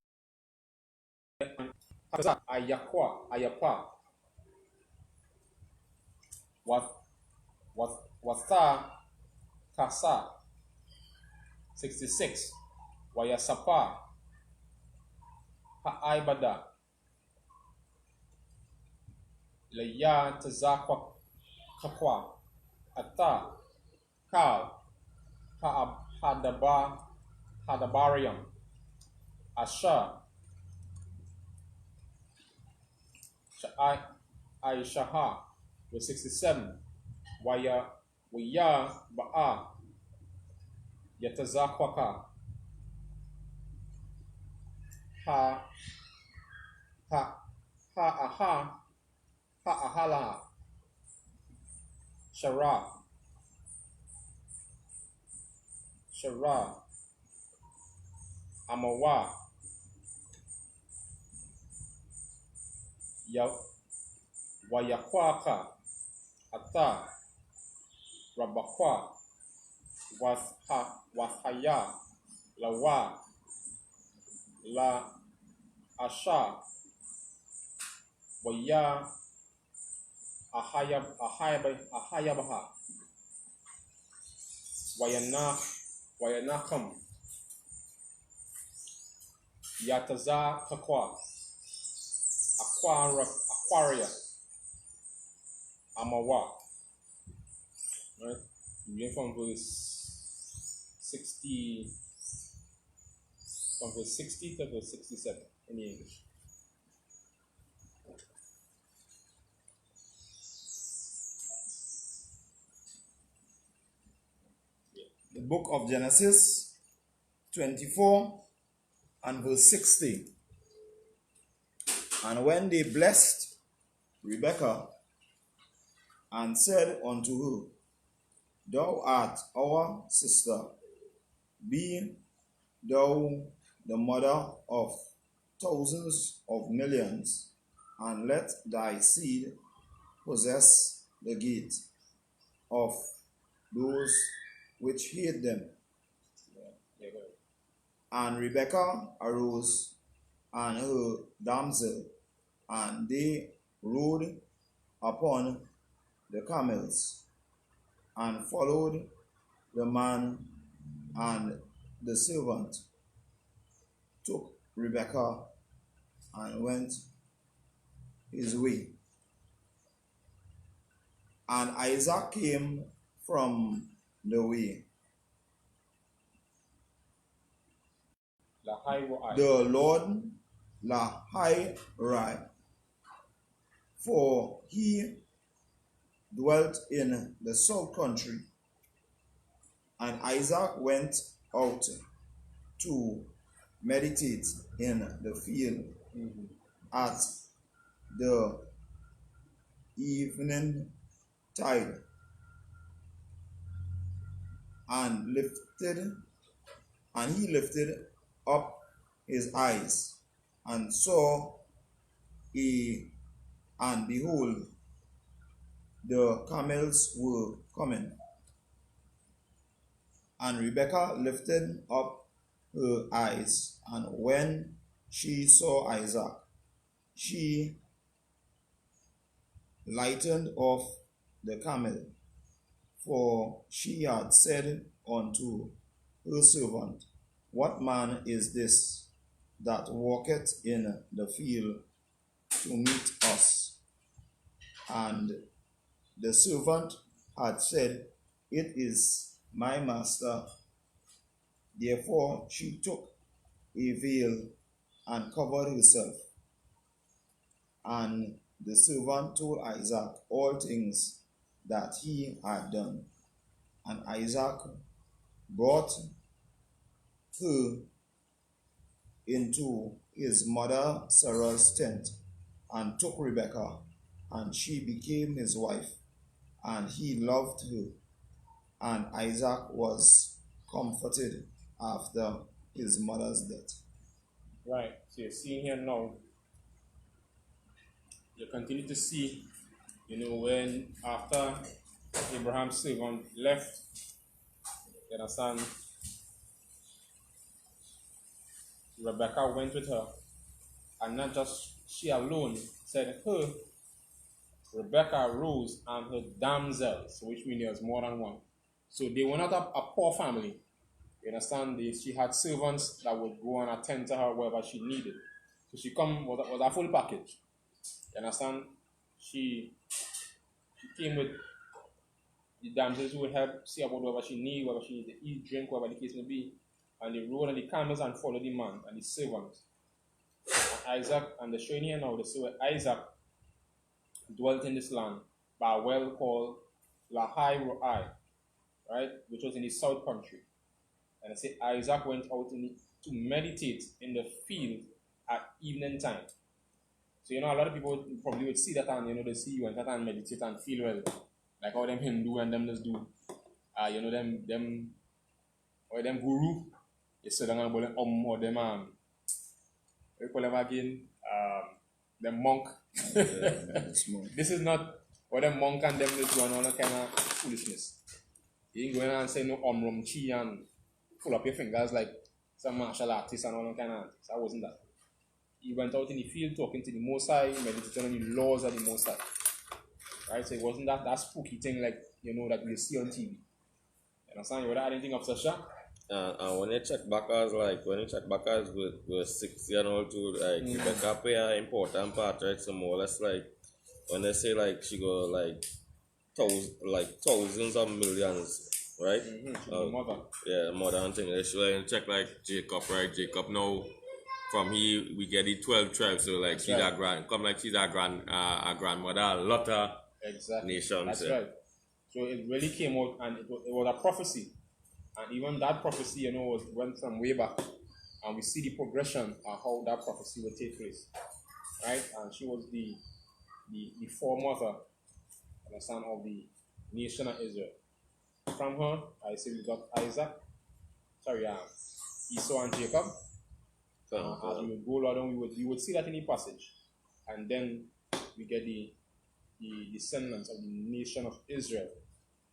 Hataza Ayapa Wasa Kasa 66. Wayasapa Ha'aibada Laya Tazakwa Kakwa Ata Kal Hadabarium Asha Aishaha verse 67. Waya Ba'a Yatazakwaka Ha'ahala Shara Amawa Wayakwaka Ata Rabakwa Washaya Lawa La Asha Waya Ahayabaha Wayanakam Yataza Kakwa Aquaria Amawa. Right? Begin from verse 60 to verse 67 in English. the book of Genesis 24 and verse 60. And when they blessed Rebekah and said unto her, Thou art our sister, be thou the mother of thousands of millions, and let thy seed possess the gate of those which hate them. And Rebekah arose and her damsel, and they rode upon the camels, and followed the man, and the servant took Rebekah and went his way. And Isaac came from the way. The Lord Lahai Rai, for he dwelt in the south country. And Isaac went out to meditate in the field at the evening tide, and he lifted up his eyes and saw and behold, the camels were coming. And Rebekah lifted up her eyes, and when she saw Isaac, she lightened off the camel, for she had said unto her servant, What man is this that walketh in the field to meet us? And the servant had said, It is my master. Therefore she took a veil and covered herself. And the servant told Isaac all things that he had done. And Isaac brought her into his mother Sarah's tent, and took Rebekah, and she became his wife, and he loved her. And Isaac was comforted after his mother's death. Right. So you're seeing here now, you continue to see, when after Abraham's servant left, you understand, Rebekah went with her, and not just she alone, said her, Rebekah rose and her damsels, which means there's more than one. So they were not a poor family. You understand? She had servants that would go and attend to her wherever she needed. So she come was a full package. You understand? She came with the damsels who would help see about whatever she needed, whether she needed to eat, drink, whatever the case may be. And they rode on the camels and followed the man and the servants. And Isaac, and they're showing here now, they say Isaac dwelt in this land by a well called Lahai Roi, right, which was in the south country. And I say Isaac went out to meditate in the field at evening time. So, a lot of people probably would see that and, they see you and that and meditate and feel well. Like how them Hindu and them just do. Them guru. You sit down about them or them, what you call them again? Them monk. This is not what them monk and them do and all that kind of foolishness. You ain't going and say no rum chi and pull up your fingers like some martial artist and all that kind of things. That wasn't that. He went out in the field talking to the Most High, meditating on the laws of the Most High. Right? So it wasn't that spooky thing like, that we see on TV. You understand? You want to add anything up, Sasha? And when you check back as verse 60 and all too, like Rebecca play an important part, right? So more or less like when they say like she go like thousands of millions, right? Mother. Yeah, mother and thing. They should check like Jacob, right? Jacob now from here we get the 12 tribes, so like she's a grandmother, a lot of nations. That's right. So it really came out and it was a prophecy. And even that prophecy, went from way back. And we see the progression of how that prophecy would take place. Right? And she was the foremother, understand, of the nation of Israel. From her, I say we got Esau and Jacob. As we would go along, we would see that in the passage. And then we get the descendants of the nation of Israel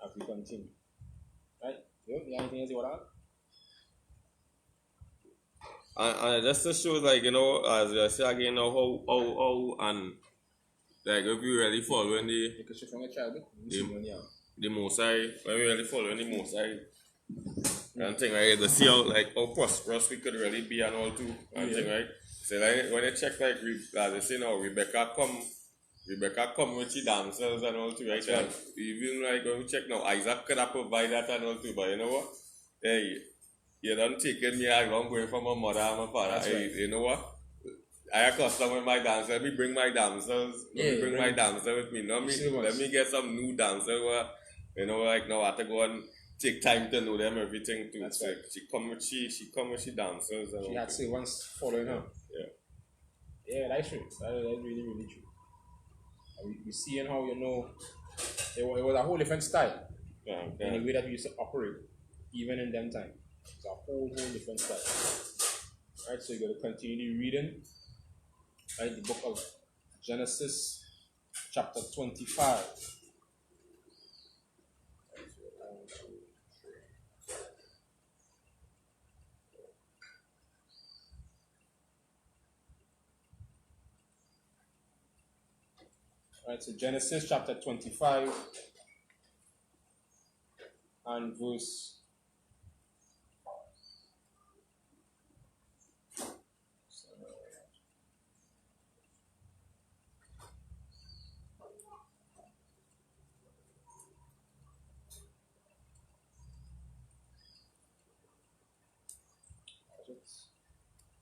as we continue. Right? You have anything else you want to add? And just to show, like, as I say again, how and like if you really following the Mosai, when we really following the Mosai and thing, right? To see how prosperous we could really be and all too, and thing, right? So like when you check, like, as I say now, Rebecca come with the damsels and all too, right? That's right. And even like when we check now, Isaac could have provided that and all too, but you know what? Hey, you done taken me a long way from my mother and my father. That's right. You know what? I accustomed with my damsels. Let me bring my damsels. Bring my damsel with me. Let me get some new damsels where, like now I have to go and take time to know them everything too. That's So right. she come with she damsels. And She had servants following her. Yeah. Yeah, that's true. That's really, really true. And we seeing how, it was a whole different style in the way that we used to operate, even in them time. It's a whole different style. Alright, so you're going to continue reading. Right, the book of Genesis, chapter 25. Alright, so Genesis chapter 25 and verse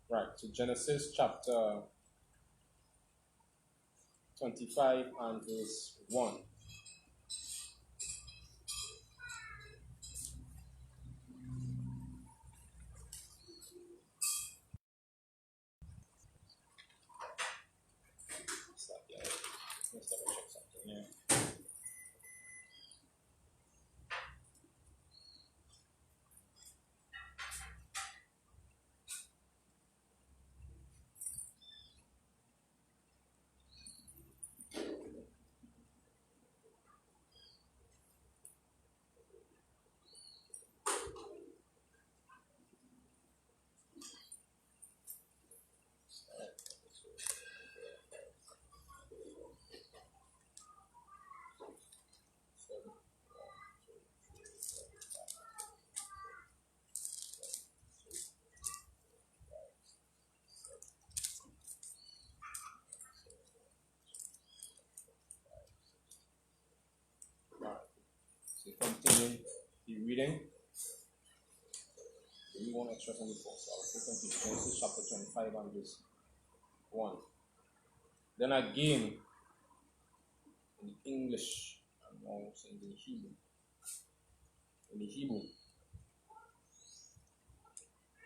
right, so Genesis chapter 25 and verse 1. Let's double check something here. So continue the reading. We want extra 24, so I'll continue. Genesis chapter 25 and verse 1. Then again, in the English, and also in the Hebrew.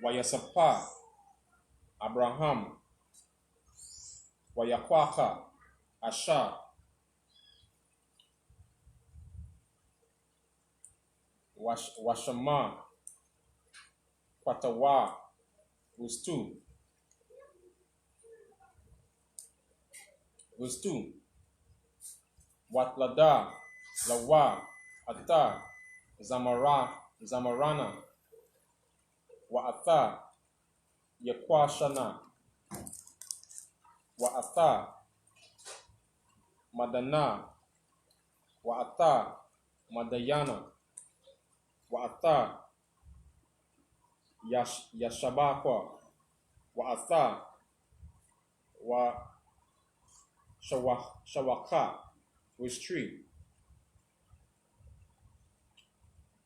Wayasapa, Abraham, Wayakwaka, Asha, Washama, Kwatawa, verse 2. Verse 2. Watlada, Lawa, Ata, Zamarana, Wa'atha, Yakwashana, Wa'atha, Madana, Wa'atha, Madayana, Wa'atha, Yashabakwa, Wa'atha, Wa Shawaka, verse 3.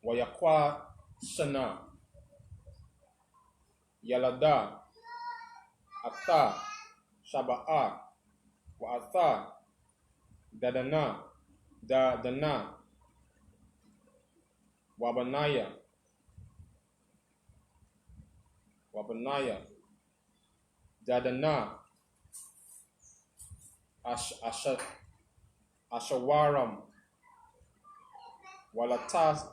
Wayakwa Shana, Yalada, Ata, Shaba'a, Wa'atha, Dana, Wabanaya, Wabanaya, Dadana, Ashawaram, Walata,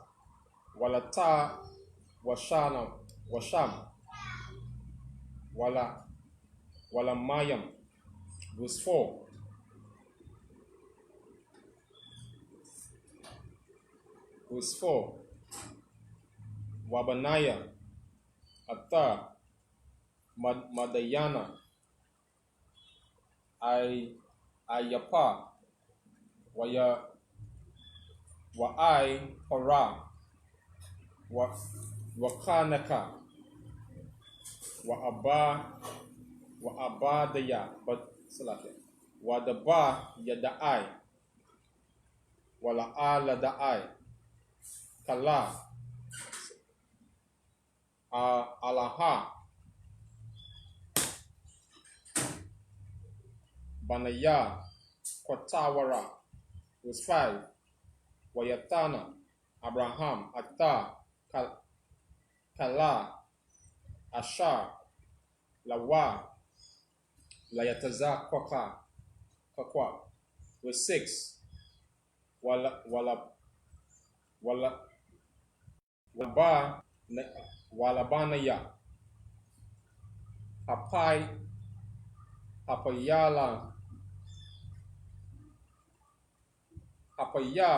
Washam, Walamayam. Verse 4. Verse 4. Wabanaya, Atha, Madayana, Ayapa, Wa'ai, Hora, Wakanaka, Wa'abadaya, but Salake, Wadaba Yada'ai, Wala'ala Da'ai, Kala, Alaha, Banaya, Kotawara. Verse 5. Wayatana, Abraham, Atta, Kala, Ashar, Lawa, Layataza, Kakwa. Verse 6. Walabanaya, Hapaya,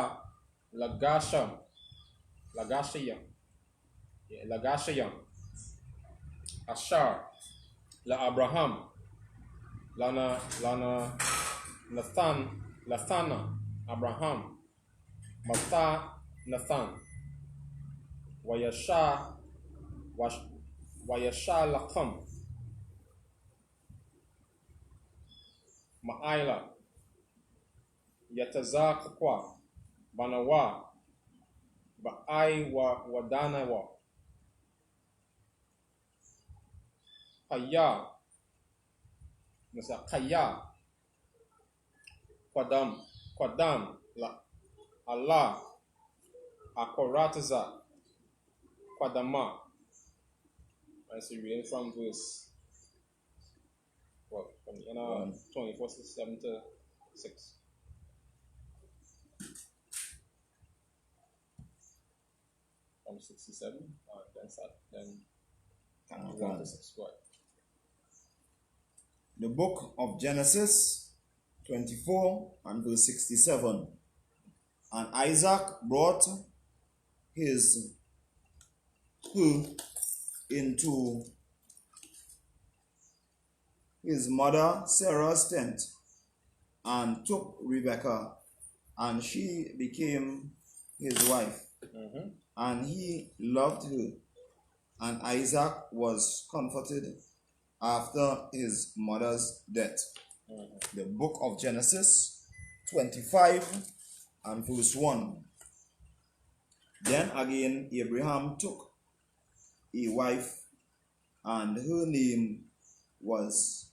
Lagashayam, Ashar, La Abraham, Lathana, Abraham, Matha, Nathan, Wayasha Lakam, Ma'ila, Yataza Kakwa, Banawa, Ba'ai Wadanawa, Kaya, Kwadam, Allah, Akorataza, Kwadama. And so reading from verse, from 24, 7 to 6. From 67, then 1 to 6. Go ahead. The book of Genesis 24 and verse 67. And Isaac brought his her into his mother Sarah's tent and took Rebekah, and she became his wife. And he loved her, and Isaac was comforted after his mother's death. The book of Genesis 25 and verse 1. Then again Abraham took a wife, and her name was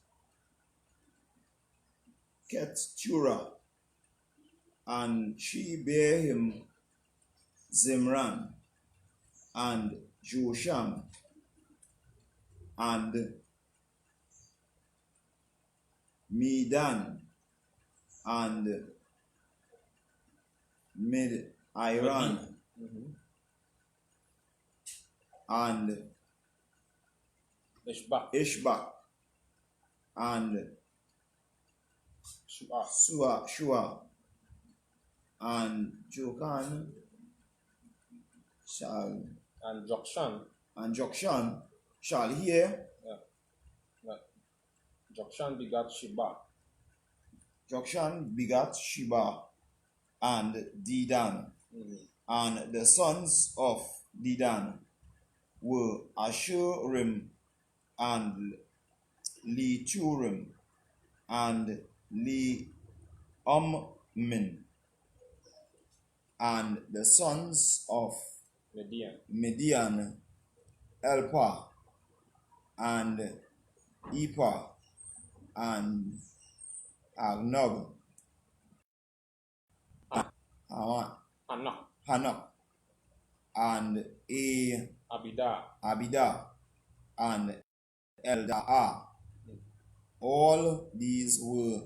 Keturah, and she bare him Zimran, and Josham, and Medan, and Mid-Iran, and Ishbak, and Shua, and Jokan, and Jokshan shall hear. Jokshan begat Sheba. Jokshan begat Sheba and Dedan. And the sons of Dedan were Ashurim and Leturim and Leummin. And the sons of Midian, Elpah and Ephah and Agnog, Hanak, and Abidah, and Eldaah. All these were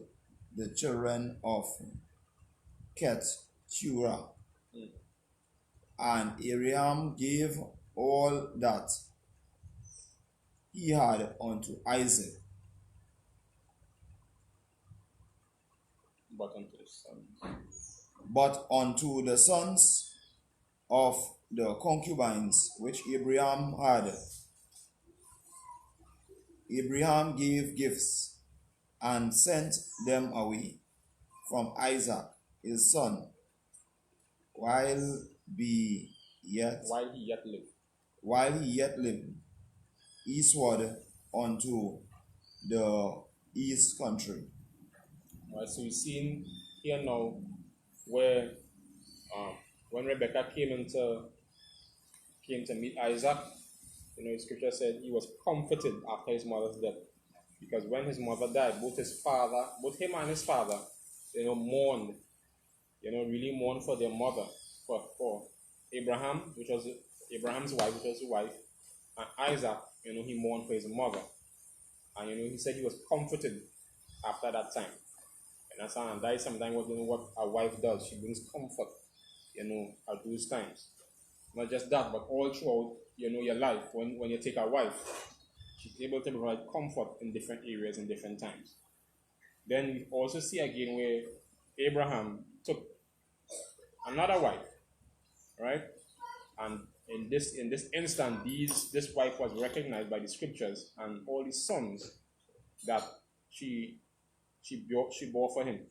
the children of Keturah. And Abraham gave all that he had unto Isaac. But unto the sons of the concubines which Abraham had, Abraham gave gifts and sent them away from Isaac his son, while he yet lived, eastward unto the east country. Right, so we've seen here now where when Rebecca came to meet Isaac, the scripture said he was comforted after his mother's death. Because when his mother died, both him and his father, mourned, really mourned for their mother, for Abraham, which was Abraham's wife, which was his wife, and Isaac, he mourned for his mother. And, he said he was comforted after that time. And that is sometimes what a wife does. She brings comfort, at those times. Not just that, but all throughout, your life, when you take a wife, she's able to provide comfort in different areas in different times. Then we also see again where Abraham took another wife, right? And in this instant, this wife was recognized by the scriptures and all the sons that she bore for him.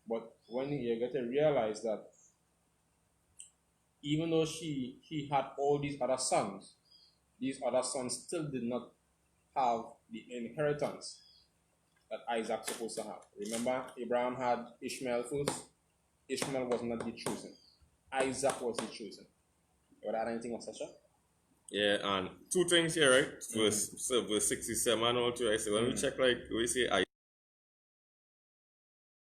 But when you get to realize that even though he had all these other sons still did not have the inheritance that Isaac supposed to have. Remember, Abraham had Ishmael first. Ishmael was not the chosen. Isaac was the chosen. You want to add anything on Sasha? Yeah, and two things here, right? Verse 67 and all too. I say when we check, like we say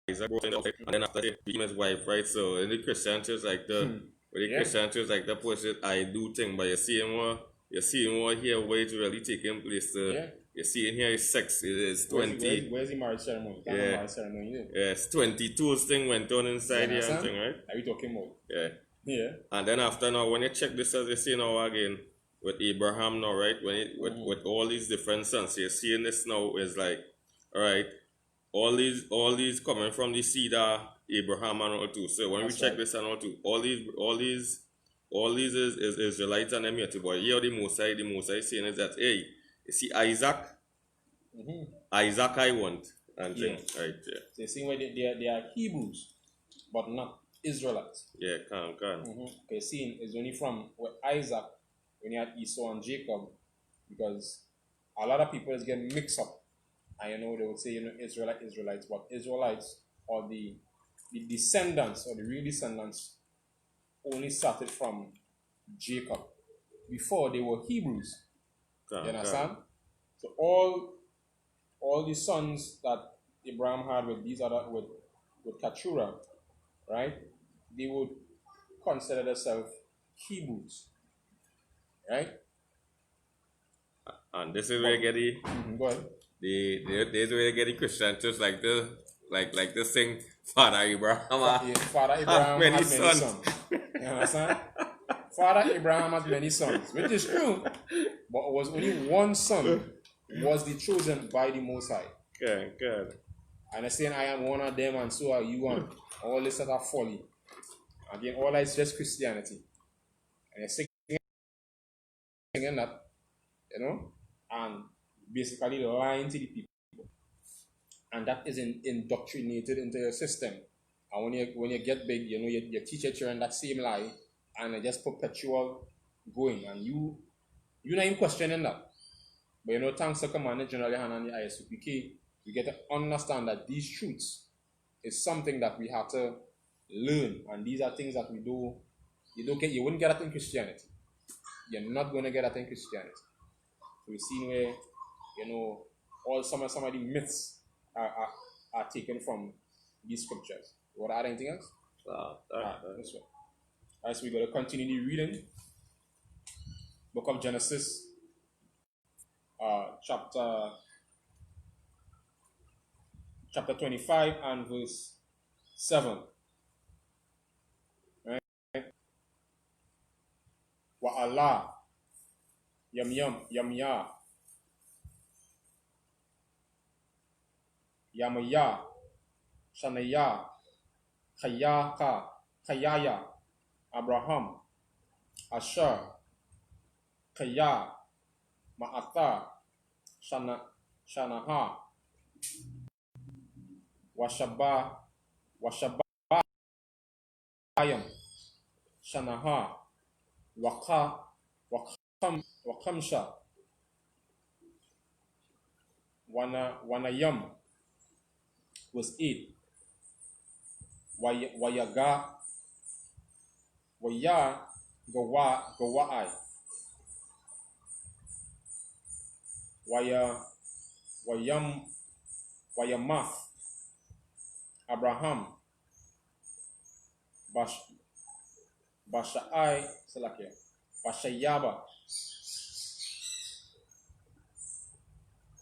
Isaac brought in the and then after he became his wife, right? So in the Christian church, like Christian church, like the person I do think, but you're seeing what here where it's really taking place. You're seeing here is sex. It's 20. Where's the marriage ceremony? Marriage ceremony. Yeah, it's 22 thing went on inside here and thing, right? Are we talking about? Yeah. Yeah. And then after now, when you check this as you see now again with Abraham now, right? With all these different sons, you're seeing this now is like, all right, all these coming from the seed of Abraham and all too. So when we check this and all too, all these is Israelites and them here too. But here the Mosai saying is that, hey, you see Isaac, Isaac I want and things, right? Yeah. So you see where they are Hebrews, but not Israelites. Yeah, can. Okay, seeing is only from where Isaac, when you had Esau and Jacob, because a lot of people is getting mixed up. And they would say, Israelites, but Israelites or the descendants or the real descendants only started from Jacob. Before they were Hebrews. You understand? So all the sons that Abraham had with with Keturah, right? They would consider themselves Hebrews. Right? And this is where you get the go ahead. There's where you get the Christian church like this thing, Father Abraham. Father Abraham had many sons. You understand? Father Abraham had many sons, which is true, but it was only one son was the chosen by the Most High. Good. And they're saying, I am one of them, and so are you, and all this sort of folly. Again, all that is just Christianity. And they're saying that, and basically lying to the people. And that is indoctrinated into your system. And when you get big, you teach your children that same lie, and it just perpetual going. And you're not even questioning that. But thanks to Commander General Yohan and the ISUPK, we get to understand that these truths is something that we have to learn. And these are things that you wouldn't get that in Christianity. You're not going to get that in Christianity. So we've seen where, all some of the myths are taken from these scriptures. You want to add anything else? This one. All right, so we're going to continue the reading. Book of Genesis, chapter 25 and verse 7. Right? Wa Allah yam ya yamaya shanaya khayaya Abraham Asher Kaya Ma'ata Shanaha Washabayam Shanaha Wakamsha Wanayam was 8. Waya Gawai Wayamath Abraham Bashayaba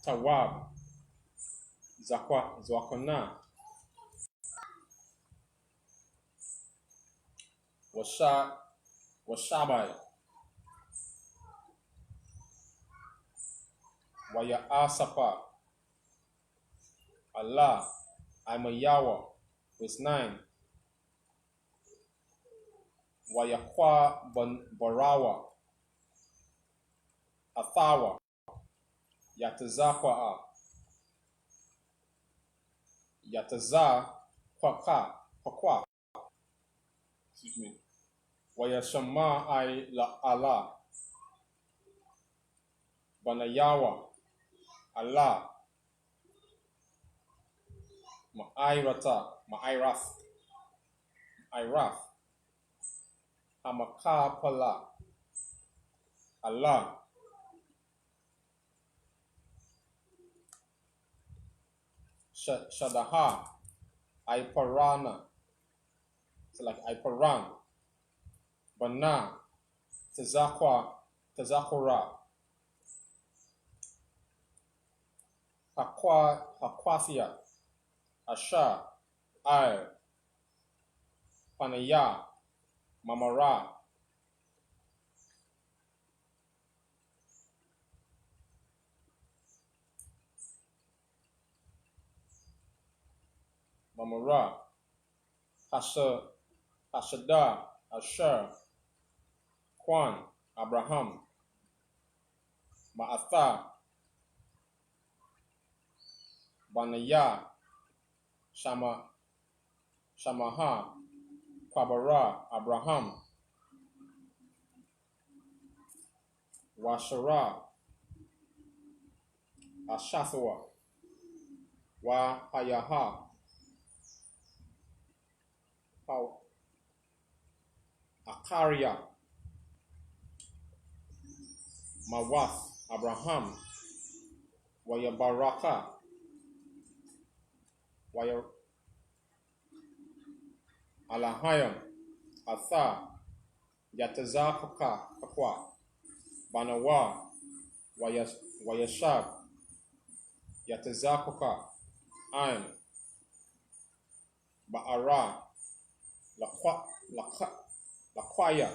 Tawab Zakwana Washabai Waya Asapa Allah I'm a Yahweh. Verse 9. Wayakwa Barawa Athawa Yatazakwa Yataza Kwakwa. Excuse me. Wayashama I la Allah Banayawa Allah Ma'irath Hamakapala Allah Shadaha Iparana. It's like Iparan Bana Tazakura Hakwathia Asha Ai Panaya Mamara Hashada Asher Kwan Abraham Ma'atha Banaya Shamaha Kwabara Abraham Washara Ashathwa Wa Hayaha Akaria Mawath Abraham Wayabaraka Waya Alahayam Atha Yatazakaka Kakwa Banawa Wayashab Yatazakaka Ain Ba'ara Lakwaya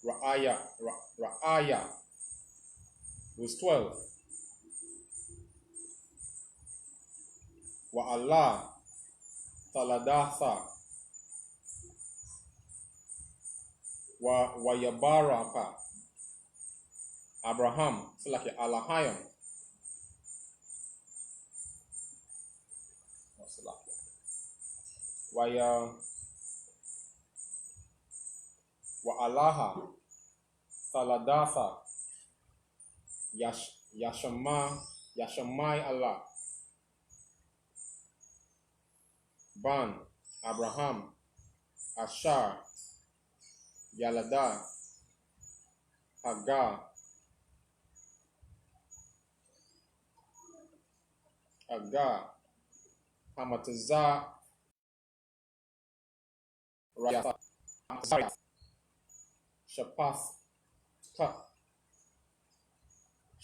Ra'aya. Verse 12. Wa Allah Taladatha Wa Yabaraka Abraham. It's like Alahayam. Wa Alaha Taladatha Yashamai Allah Ban Abraham Ashar Yalada Hagar Hamataza Shapath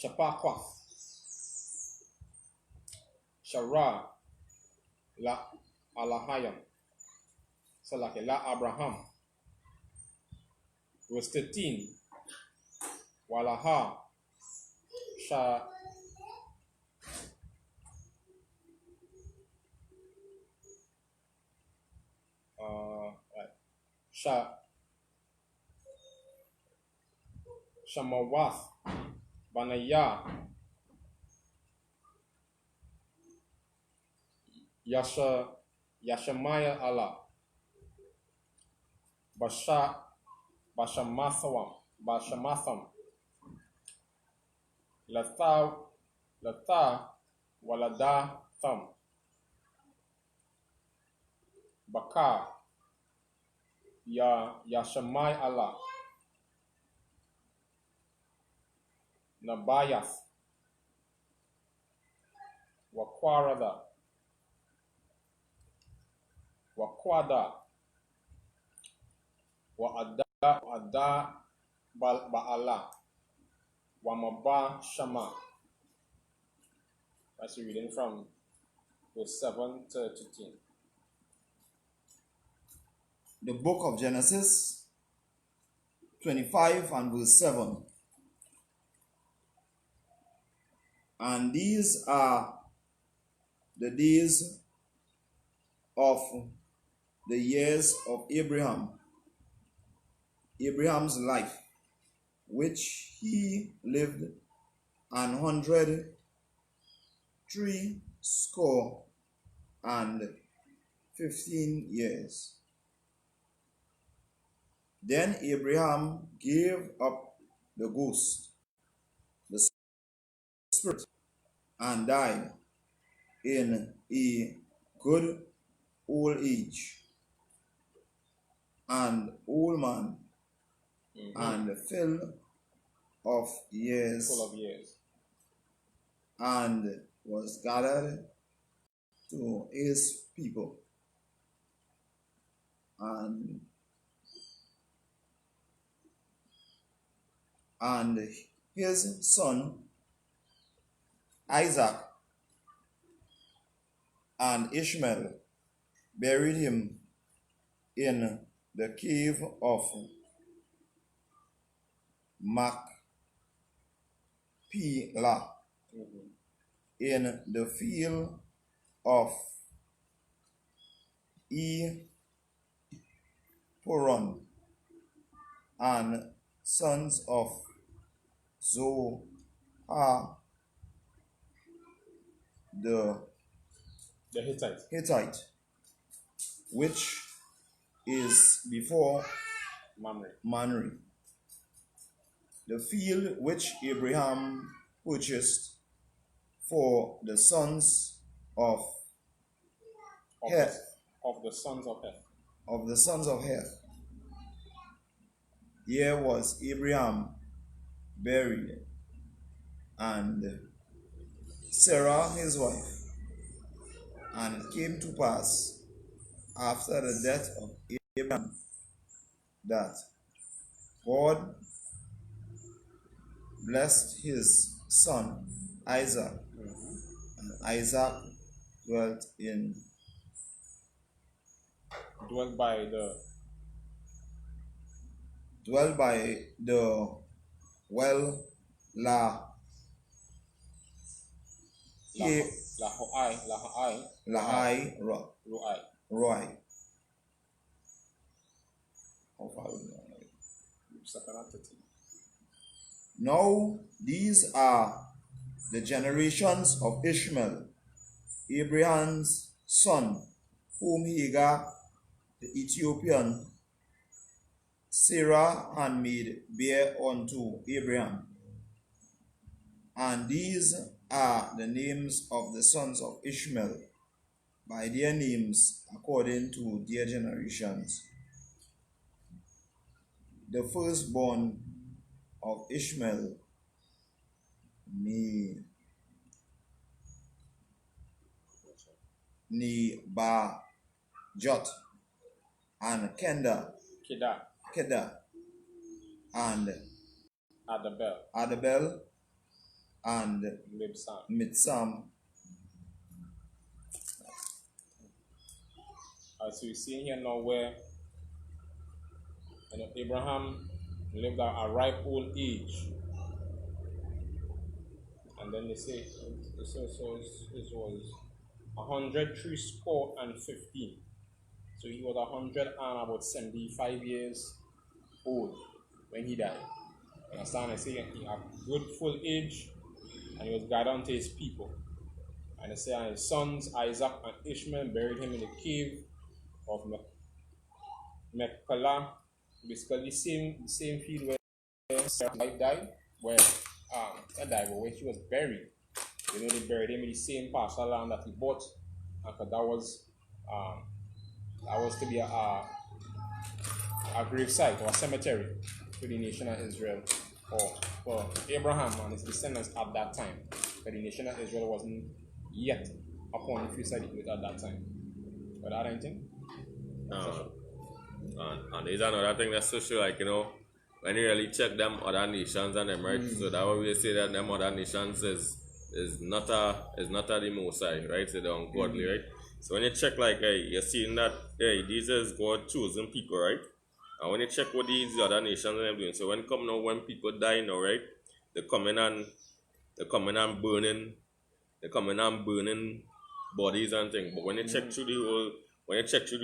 Shapakwath, Shara, La Alahayam, so like La Abraham. Verse 13, Walaha, Sha, right. Shamawath, Banaya, Yashamaya Allah, Bashamatham, Latha, Walada Tham, Bakar, Yashamai Allah, Nabayath, Wakwada, Wa'ada Ba'ala, Wamaba Shama. That's reading from verse 7 to 13. The book of Genesis 25 and verse 7. And these are the days of the years of Abraham's life, which he lived 160 years. Then Abraham gave up the ghost, the spirit, and died in a good old age, and old man, and full of years, and was gathered to his people, and his son Isaac and Ishmael buried him in the cave of Machpelah, in the field of Eporon, and sons of Zohar the Hittite, which is before Mamre, the field which Abraham purchased for the sons of Heth. Here was Abraham buried, and Sarah his wife. And it came to pass after the death of Abraham that God blessed his son Isaac, and Isaac dwelt by the well Lahai Roi. Now these are the generations of Ishmael, Abraham's son, whom Hagar the Ethiopian Sarah handmaid bare unto Abraham. And these are the names of the sons of Ishmael, by their names according to their generations. The firstborn of Ishmael, Nebajoth, and Kedah, and Adabel, and Mibsam. So you see here now where Abraham lived at a ripe old age. And then they say it was 103 So he was 175 years old when he died. You understand? I say he had good full age, and he was gathered unto his people. And they say and his sons Isaac and Ishmael buried him in the cave of Machpelah, basically the same field where Sarah died, where where she was buried. They buried him in the same parcel of land that he bought, and that was to be a grave site or a cemetery for the nation of Israel, or for Abraham and his descendants at that time. But the nation of Israel wasn't yet upon the face of the earth at that time. But that anything? And there's another thing that's social, like, when you really check them other nations and them, right? So that way we say that them other nations is not the Most High, right? So they're ungodly, right? So when you check, like, you're seeing that, these is God chosen people, right? And when you check what these other nations are doing, so when people die now, right? They're coming and burning bodies and things. But when you check through the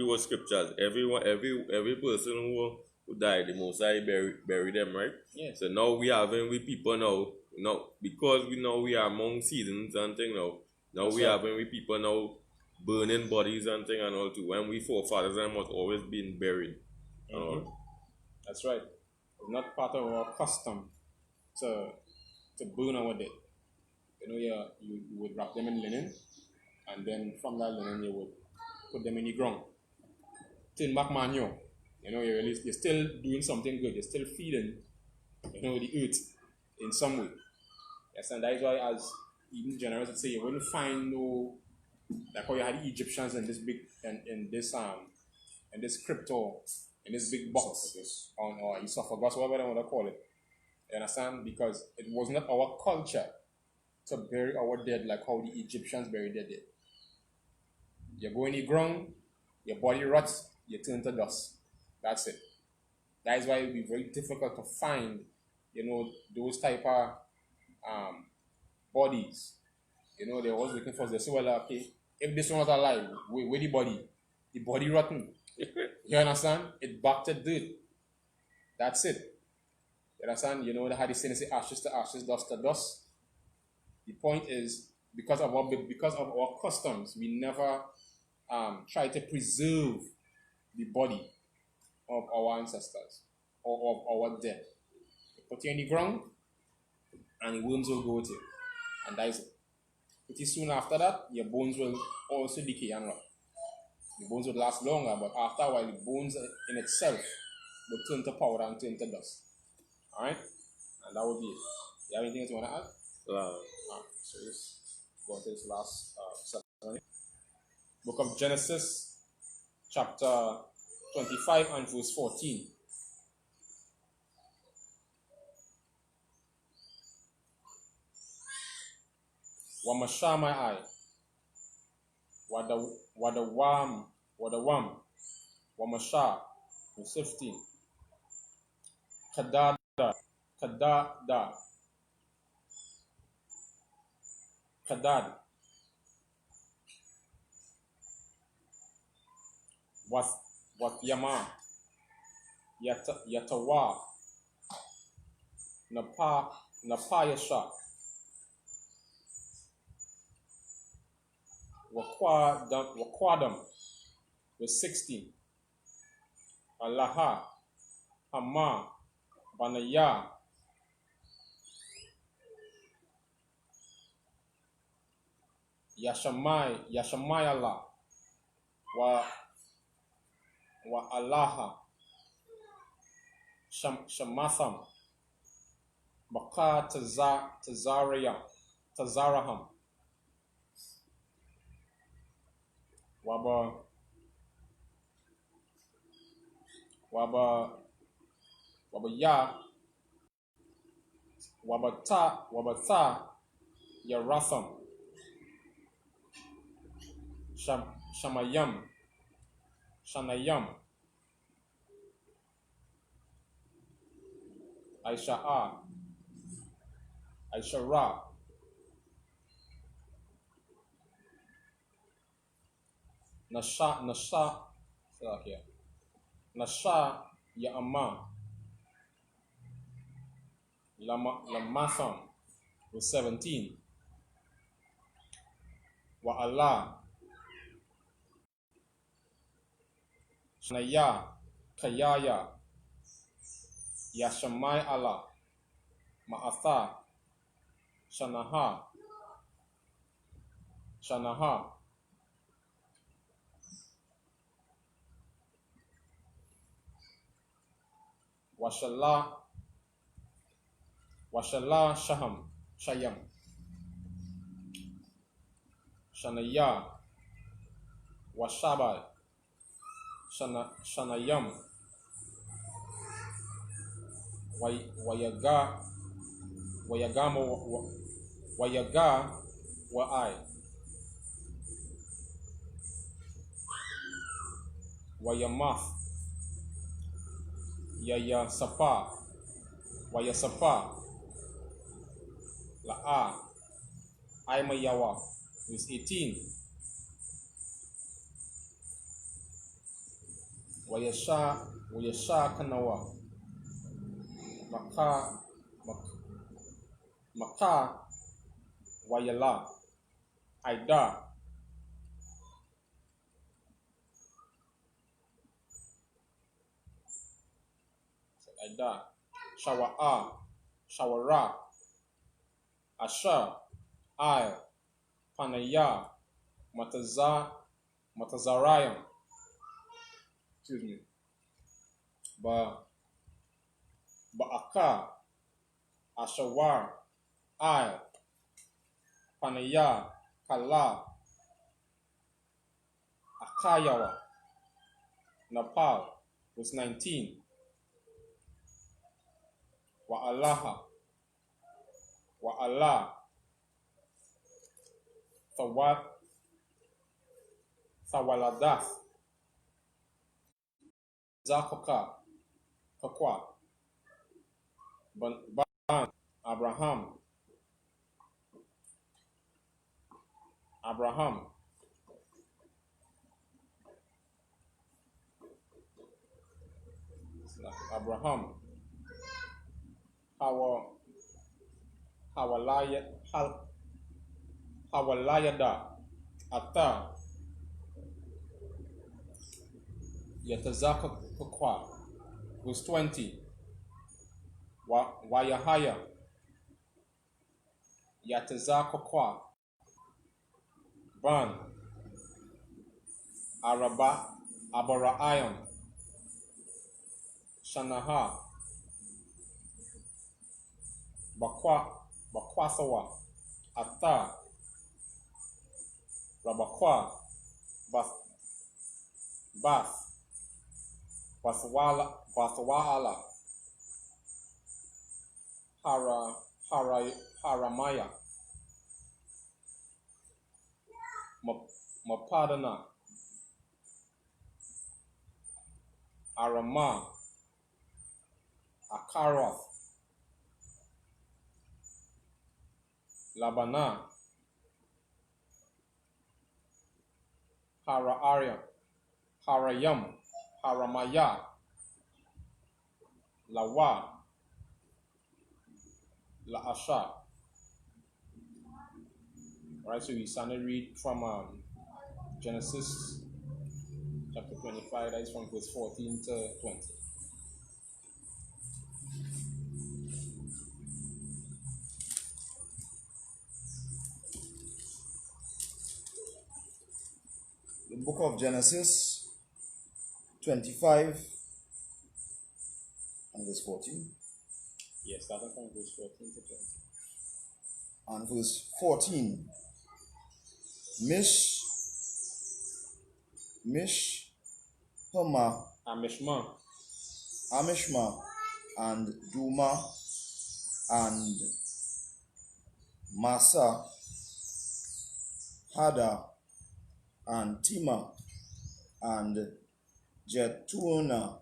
whole scriptures, every person who died, the Most High bury them, right? Yeah. So now we people now, because we are among seasons and things now. Now we having we people now burning bodies and things and all too. When we forefathers and was always been buried. That's right. It's not part of our custom to burn our dead. You would wrap them in linen, and then from that linen you would put them in the ground. Turn back manure. You're still doing something good. You're still feeding, the earth in some way. Yes, and that is why, as even generals would say, you wouldn't find like how you had the Egyptians in this big in this crypto, in this big box or esophagus, whatever they want to call it. You understand? Because it was not our culture to bury our dead like how the Egyptians buried their dead. You go in the ground, your body rots, you turn to dust. That's it. That is why it will be very difficult to find, those type of bodies. They're always looking for, they say, well, okay, if this one was alive, where the body? The body rotten. You understand? It back to dirt. That's it. You understand? They had the saying, say ashes to ashes, dust to dust. The point is, because of our customs, we never try to preserve the body of our ancestors or of our dead. You put it in the ground, and the worms will go with it, and that is it. Pretty soon after that, your bones will also decay and rot. The bones would last longer, but after a while, the bones in itself will turn to powder and turn to dust. Alright? And that would be it. You have anything else you want to add? Alright, so let's go to this last section. Book of Genesis, chapter 25 and verse 14. Wamashamai I. Wadawam. Wamasha. 15. Kadada. Kadad. Wat Yama. Yatawa. Napayasha. Wakwadam with 16. Allaha, Hama, Banaya, Yashamai Allah, wa Allaha, Shamatham, Baka Tazaraham, Wabata Yaratham, Shamayam, Shanayam, Aisha'a, Aishara, Nasha, Nasha, Ya'ama, Lamatham, was 17. Wa'ala, Shanaya, Kayaya, Yashamai Allah, Ma'atha, Shanaha, Washala, Shayam, Shanaya, Washabai, Shanayam, Wayaga, Wa'ai, Wayamath, Wayasapa, La'a, Aimayawa, was 18. Wayasha Kanawa, Maka, Wayala, Aida, Shawa'a, Shawara, Asha, Ai, Panaya, Matazarayam, excuse me, Ba'aka, Ashawar, Ai, Panaya, Kala, Akayawa, Nepal was 19. Wa'alaha, Wa'ala, Thawaladath, Zakoka, Kakwa, Ban, Abraham, Hawalayada, Ata, Yatazakakwa, was 20. Wayahaya, Yatazakakwa, Ban, Abara'ayam, Shanaha, Bakwathawa, Ata, Rabakwa, Bathwala, Haramaya, Mapadana, Arama, Akaroth, Labana, Harayam, Haramaya, Lawa, La'asha. Alright, so we started to read from Genesis chapter 25, that is from verse 14 to 20. The book of Genesis 25 and verse 14. Yes, starting from verse 14 to 20. And verse 14. Amishma, and Duma, and Massa, Hadar, and Tima, and Jetuna,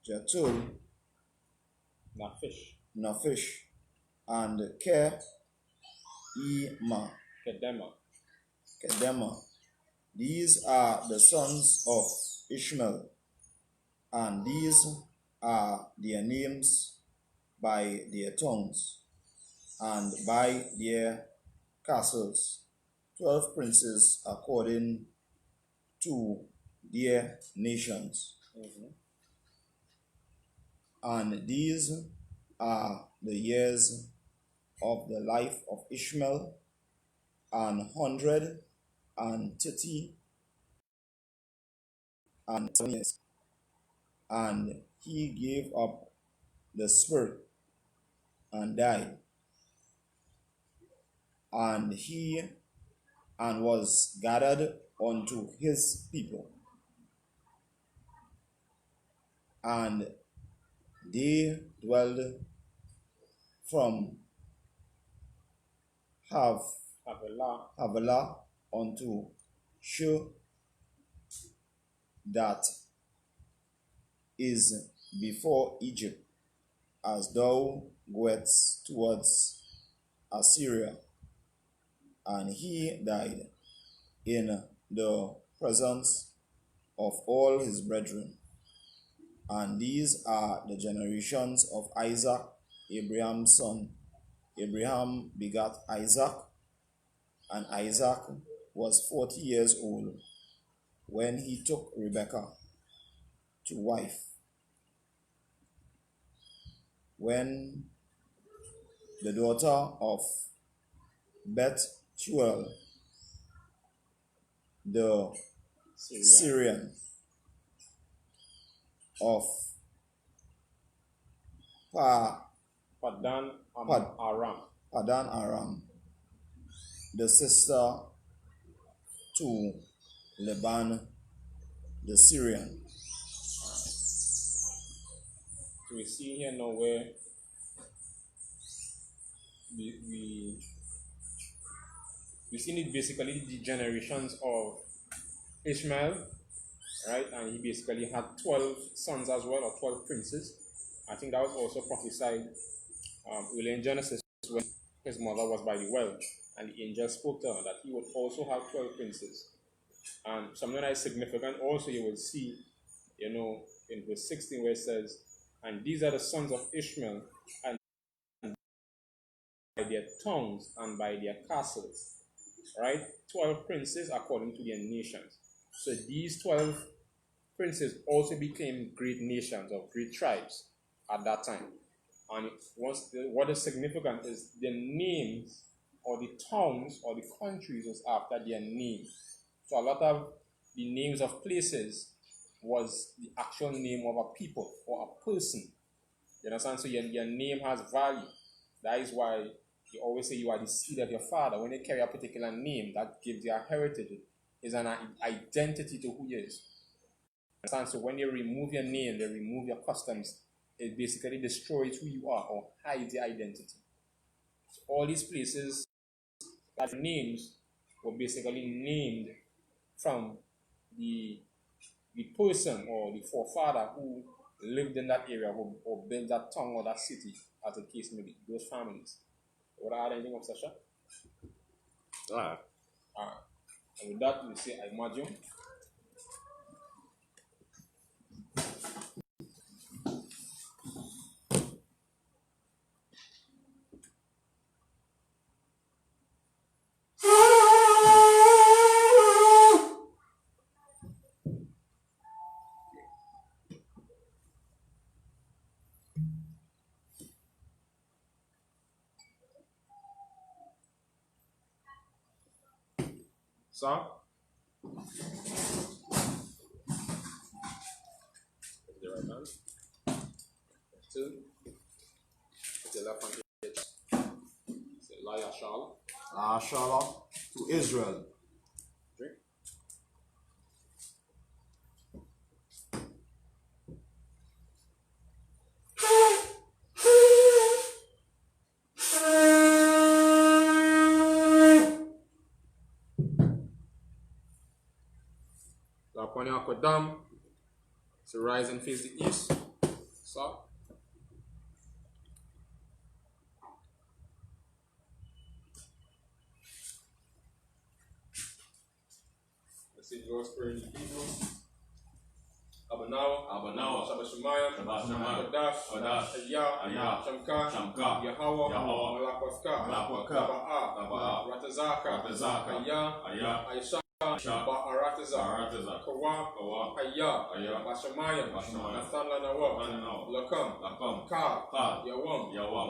Jetul, Naphish, and Kedema. These are the sons of Ishmael, and these are their names by their tongues and by their castles, 12 princes according to their nations. And these are the years of the life of Ishmael, 130 and 7 years. And he gave up the spirit and died, and was gathered unto his people, and they dwelled from Havilah unto Shur, that is before Egypt, as thou goest towards Assyria. And he died in the presence of all his brethren. And these are the generations of Isaac, Abraham's son. Abraham begat Isaac, and Isaac was 40 years old when he took Rebekah to wife. When the daughter of Bethuel, the Syrian of Padan Aram, the sister to Laban the Syrian. So we see here now where we see it basically the generations of Ishmael, right? And he basically had 12 sons as well, or 12 princes. I think that was also prophesied early in Genesis when his mother was by the well, and the angel spoke to her that he would also have 12 princes. And something that is significant also you will see, in verse 16 where it says, and these are the sons of Ishmael, and by their tongues and by their castles, right? 12 princes according to their nations. So these 12 princes also became great nations or great tribes at that time. And what is significant is the names or the towns or the countries was after their name. So a lot of the names of places was the actual name of a people or a person. You understand? So your name has value. That is why you always say you are the seed of your father. When you carry a particular name, that gives you a heritage. It's an identity to who you is. Understand? So when you remove your name, they remove your customs. It basically destroys who you are or hides your identity. So all these places, that names were basically named from the person or the forefather who lived in that area or built that town or that city, as the case may be, those families. Would I add anything of Sasha? Alright. And with that, we say I imagine. Sir? The right hand. 2. The left hand. Say La Yashala. La Yashala to Israel. Drink. upon your Aquadam. So rise and face the east. So. Let's see the Lord's Prayer in the Hebrew. Abanawa, Sabbath Shemayim, Kodash, Ayah, Shamka, Yahweh, Malakwaka, Taba'a, Ratazaka, Ayah, Aisha, Ba'arataza, Kawa, Ayah, Bashamayim, Nathan Lanawa, Lakam, Ka, Yawam,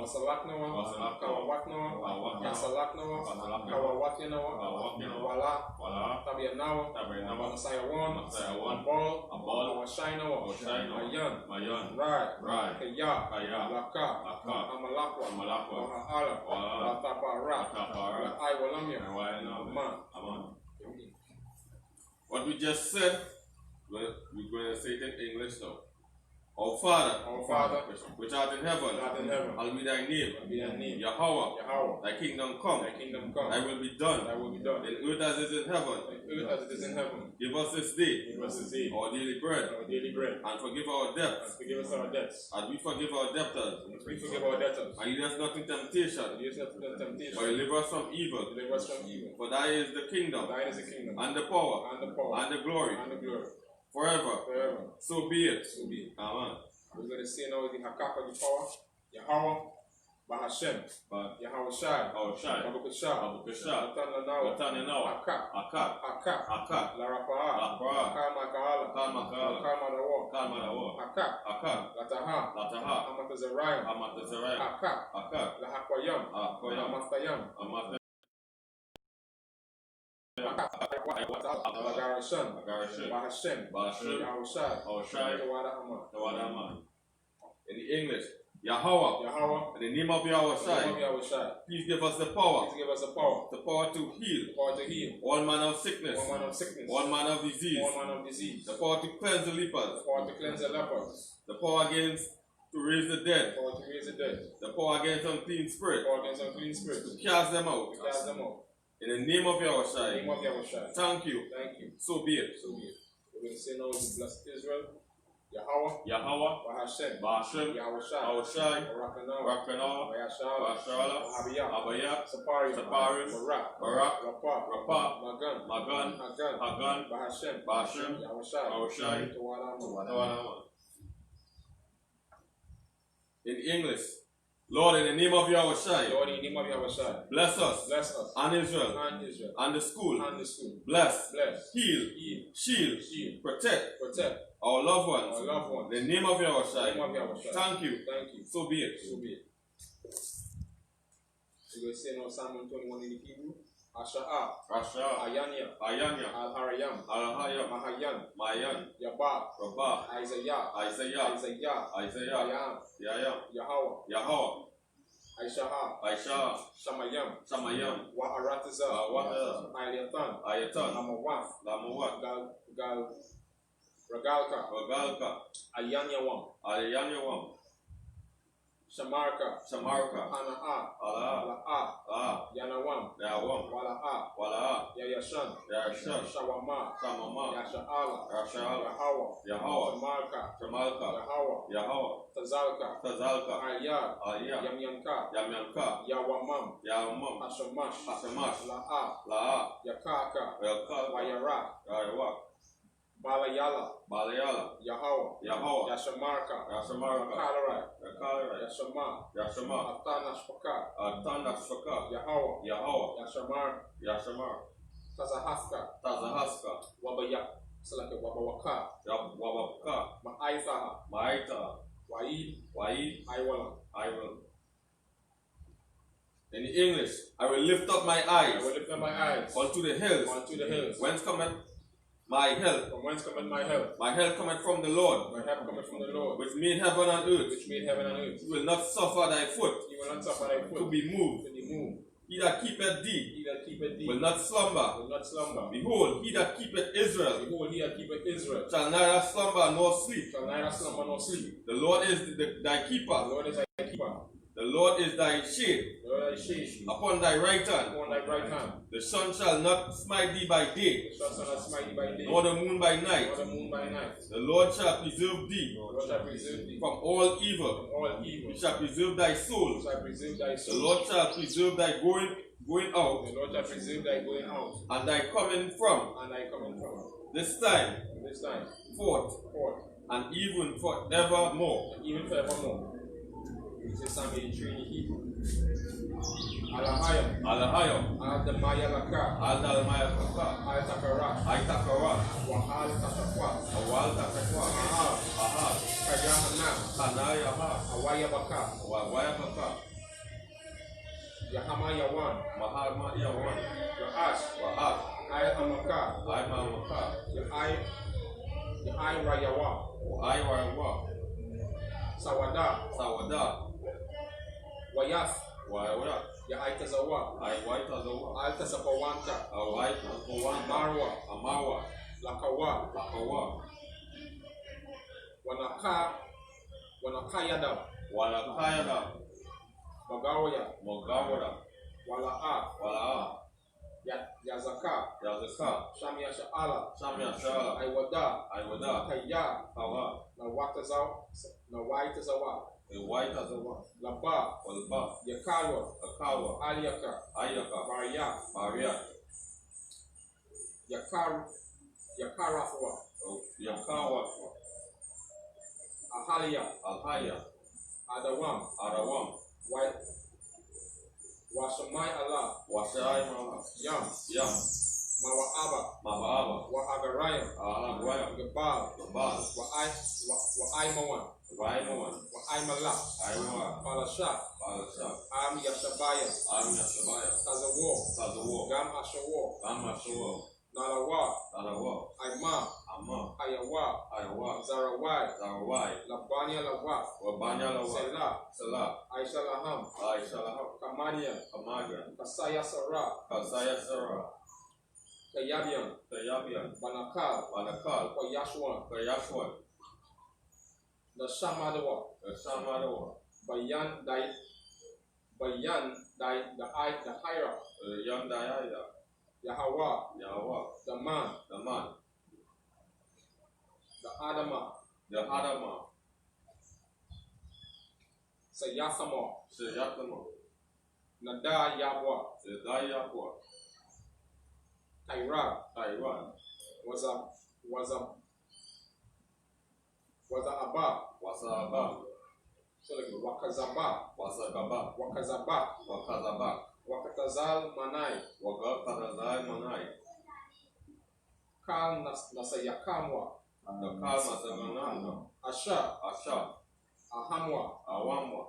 Masalaknawa, Kawawatnawa, Yasalaknawa, Kawawatinawa, Wala, Tabianawa, Masayawan, Ball, Shinawa, Mayan, Rai, Kaya, Laka, Amalakwa, Ala, Tapara, Iwalamia, Man. What we just said, we're going to say it in English now. Our Father, which art in heaven, hallowed be thy name. Yahweh, thy kingdom come. Thy will be done. In earth as it is in heaven. Give us this day our daily bread. And forgive our debts. As we forgive our debtors. And lead us not in temptation. But deliver us from evil. For thy is the kingdom. And the power. And the glory. Forever. So be it. Amen. We're going to say now the Hakaka, the power, Yahweh, Bahashem, Yahweh Shai, Babukashah, Watanyanawa, Akak, Larapa'a, Kamakala, Kamadawa, Akak, Lataha, Amatazariah, Akak, Lahakwayam, Amatayam, Bahashem, Yahushai, in the English, Yahweh, in the name of Yahushai, please give us the power, the power to heal, all manner of sickness, all manner of disease, the power to cleanse the lepers, the power against to raise the dead, the power against unclean spirit, to cast them out. In the name of Yahushai. Thank you. So be it. We're going to say now to bless Israel. Yahweh, Bahashem, Yahushai, Rakana, Bashala, Abaya, Saparim, Barak, Rapa, Magan, Hagan, Bahashem, Yahushai, Tawadama. In English, Lord, in the name of Yahushai, bless us, and Israel, and the school, bless, heal, shield, protect our loved ones, in the name of Yahushai. Thank you. So be it. We're going to say now Psalm 121 in the Hebrew. Asha'a, Ayanya, Al-Harayam, Mahayan, Yabba, Isaiah, Yahweh, Aisha, Shamayam, Wa'arataza, Ayatan, Lamawat, Ragalka, Ayanyawam, Shamarka, La'a, Yanawam, Wala'a, Yayashan, Shawama, Yasha'ala, Yahweh, Shamalka, Yahweh, Tazalka, Ayad, Yamyanka, Yawamam, Ashamash, La'a, Yakaka, Wayarak, Balayala, Yahweh, Yashamarka, Kalarai, Yashama, Atana Shpaka, Yahweh, Yashamar, Tazahaska, Wabawaka, Ma'aita, Wa'id, Iwala. In English, I will lift up my eyes, unto the hills, whence cometh my help. From whence cometh my help? My help cometh from the Lord. My help cometh from the Lord, which made heaven and earth. He will not suffer thy foot to be moved. He that keepeth thee will not slumber. Behold, he that keepeth Israel shall neither slumber nor sleep. The Lord is thy keeper. The Lord is thy shade The Lord thy shade upon thy right hand. upon thy right hand. The sun shall not smite thee by day, The sun shall not smite thee by day, nor the moon by night. nor the moon by night. The Lord shall preserve thee The Lord shall preserve thee from all evil. from all evil. He shall preserve thy soul. He shall preserve thy The soul. Lord shall preserve thy going out The Lord shall preserve thy going out and thy coming from and thy coming from. this time This time forth forth and even forevermore. and even forevermore. This is Psalm 83 in Hebrew. Alahayam, Alahayam, Adamaya Laka, Adalmaya Kaka, Al Takara, Aitakara, Wahal Takakwa, Awal Takakwa, Ahab, Ahab, Kajahana, Kanayaha, Awaya Baka, Wawaya Kaka, Yahama Yawan, Mahama Yawan, Yahash, Wahab, Ay Amaka, Aimamaka, Yahai Rayawa, Aiwawa, Sawada, Sawada, Wayaf, Wawaya, Yahai Tazawa, Aiwaitazawa, Al Tasapawanta, Awaitazawa, Marwa, Amawa, Lakawa, Lakawa, Wanakayada, Walakayada, Magawaya, Mogawada, Wala'a, Wala, Yazaka, Yazaka, Shamia Sha'ala, Shamya Shala, Aiwada, Aiwada, Kaya, Hawa, Nawaitazawa, Waitazawa, Laba, Walba, Yakawa, Akawa, Aliyaka, Ayaka, Maria, Maria, Yakarafwa, Yakawa, Ahalia, Alhaya, Adawam, Arawam, Washamai Allah, Wasai Mala, Yam, Yam, Mawa'aba, Mahaba, Wa'agarayam, Ahagwaya, Gabal, Gabal, Wa'aimawan, Raimawan, Wa'aimalak, Aiwa, Palasha, Balasha, Am Yashabaya, Amya Sabaya, Tazawo, Tazawo, Gam Ashawo, Amashawa, Nalawa, Alawa, Aima, Ama, Ayawa, Ayawa, Zarawai, Zarawai, Labania Lawa, Wabanya Lawa, Selah, Salah, Aisha Laham, Aishalah, Kamania, Kamaga, Kasaya Sarah, Kasaya Sarah, Kayabian, Kayabian, Banakal, Banakal, Koyashwan, Kayashwan, the Shamadawa, Samadawa, Bayan Dai, the Hira, Young Diada, Yahawa, Yawa, the man, the man, the Adama, the Adama, Sayathama, Seyatama, Nada Yabwa, the Dayakwa, Kaira, Taiwan, was a Abba, Wasaba, so like Wakazaba, Wasagaba, Wakazaba, Wakazaba, Wakatazal Manai, Wagaparazai Manai, Kal Nasayakamwa, the Kalma Sagananda, Asha, Asha, Ahamwa, Awamwa,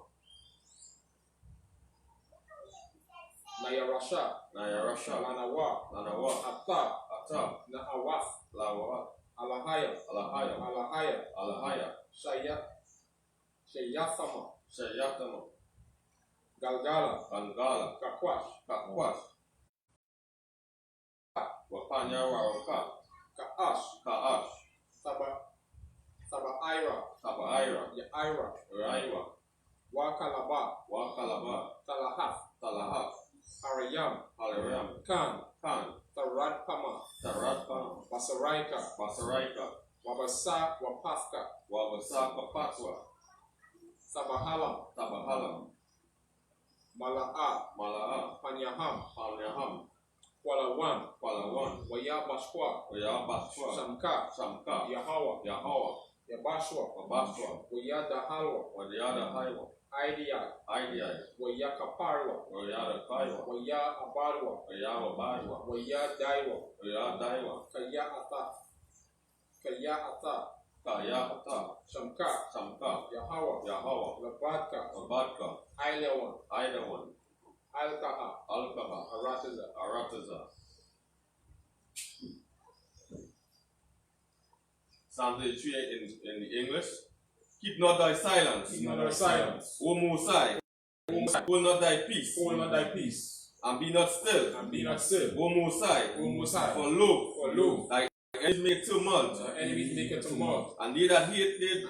Nayarasha, Nayarasha, Lanawa, Nanawa, Ata, Ata, Naawaf, Lawa, Alahaya, Alahaya, Alahaya, Alahaya, Shayathama, Shayatama, Galgala, Bangala, Kakwash, Kakwash, Wapanya Waraka, Kaash, Kaash, Sabaira, Tabaira, Yaira, Raiwa, Wakalaba, Wakalaba, Talahath, Talahat, Arayam, Halaram, Khan, Khan, Taradpama, Taratpa, Basaraika, Basaraika, Wabasa, Wapafka, Wabasaka Patwa, Sabahalam, Tabahalam, Mala'a, Mala'a, Panyaham, Palnyaham, Kwalawan, Palawan, Wayabashwa, Wayabashwa, Shamka, Samka, Yahawa, Yahawa, Yabashwa, Wabashwa, Wayadahalwa, Wadiada Haiwa, Idea, Idea, Wayakaparwa, Wayada Kaiwa, Waya Abarwa, Wayawa Badwa, Waya Daiwa, Wayadaiwa, Kaya Ata, Kaya Ata, Shamka, Samka, Yahawa, Yahawa, Labadka, Wabadka, Ailewan, Idawan, Alkaha, Alkaha, Arataza, Arataza. Psalm 33 in the English. Keep not thy silence. Keep not thy silence. O Mosai. Hold not thy peace. Hold not thy peace, And be not still. and be not still. O Mosai. O Mosai. For lo, For lo, thy enemies make tumult. thy enemies make a tumult, And they that hate thee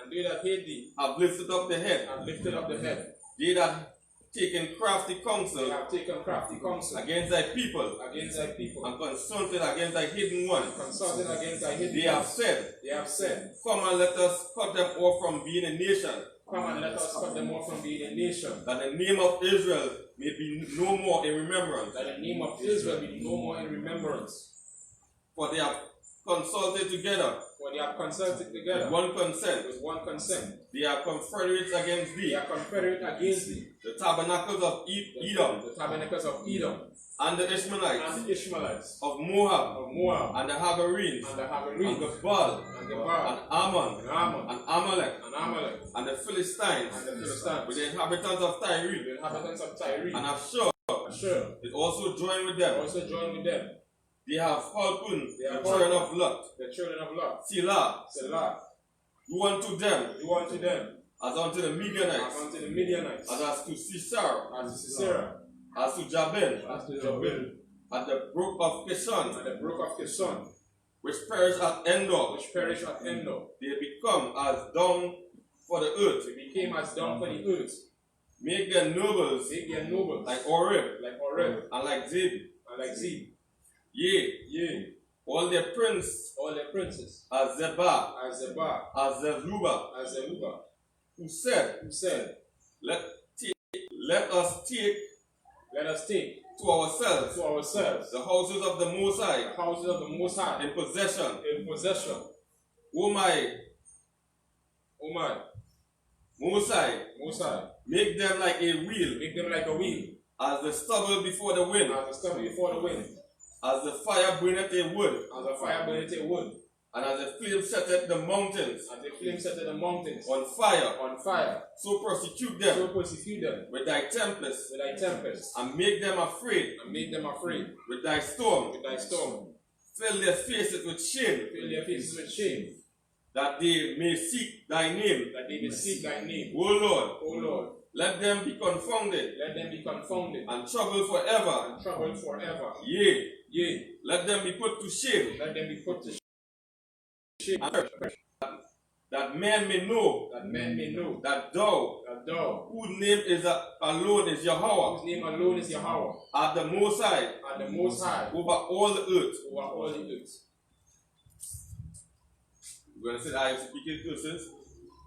and they that hate thee have lifted up the head. have lifted up the head. They that taken crafty They counsel have taken crafty counsel against thy people, against thy people, and consulted against thy hidden one. consulted against thy hidden They have ones. said, They have said, Come and let us cut them off from being a nation, come and let us cut them off from being a nation, that the name of Israel may be no more in remembrance. that the name of Israel be no more in remembrance. For they have consulted together For they have consulted together with one consent. with one consent. They are confederates against They thee, are confederate against thee, the tabernacles of Edom, the tabernacles of Edom, and the Ishmaelites, and the Ishmaelites, of Moab, of Moab, and the Hagarenes, and the and Hagarenes, Gebal, and Gebal, and Ammon, and Ammon, and Amalek, and Amalek, and the Philistines, and the Philistines, with the inhabitants of Tyre, the inhabitants of Tyre, and Ashur Ashur, is also joined with them. also joined with them. They have harpooned They have the children of Lot, The children of Lot, Selah, Selah, do unto them do unto them, as unto the as Midianites, unto the Midianites, as to Sisera, as to Sisera, as to Jabin, as to Jabin, at the brook of Kishon, and the brook of Kishon, which perished at Endor. which perished at Endor. They become as dung for the earth. They became as dung for the earth. Make their nobles Make their nobles like Oreb like Oreb and like Zeb. and like Zeb. Yea, Yea, all their prince all their princes, as Zebah, as Zebah, as Zebluba, as Zerubbabel, who said, who said, Let us take let us take to ourselves to ourselves the houses of the Most the High houses of the Most High in possession. in possession. O my O my, Most High, Most High, make them like a wheel, make them like a wheel, as the stubble before the wind, as the stubble before the wind, as the fire burneth a wood, as a fire burneth a wood, and as the flame setteth the mountains as the flame set the mountains on fire. on fire. So persecute them So persecute them with thy tempest, with thy tempest, and make them afraid and make them afraid with thy storm. with thy storm. Fill their faces with shame, Fill their faces with shame, that they may seek thy name. that they may seek thy name. O Lord, O Lord, let them be confounded let them be confounded and troubled forever. and troubled forever. Yea, Yea, let them be put to shame, let them be put to shame, that men may know that men may know that thou, that thou, whose name is alone is Yahweh, whose name alone is Yahweh, art the Most High are the Most High over all the earth. over all the earth. We're going to say that I speak in curses.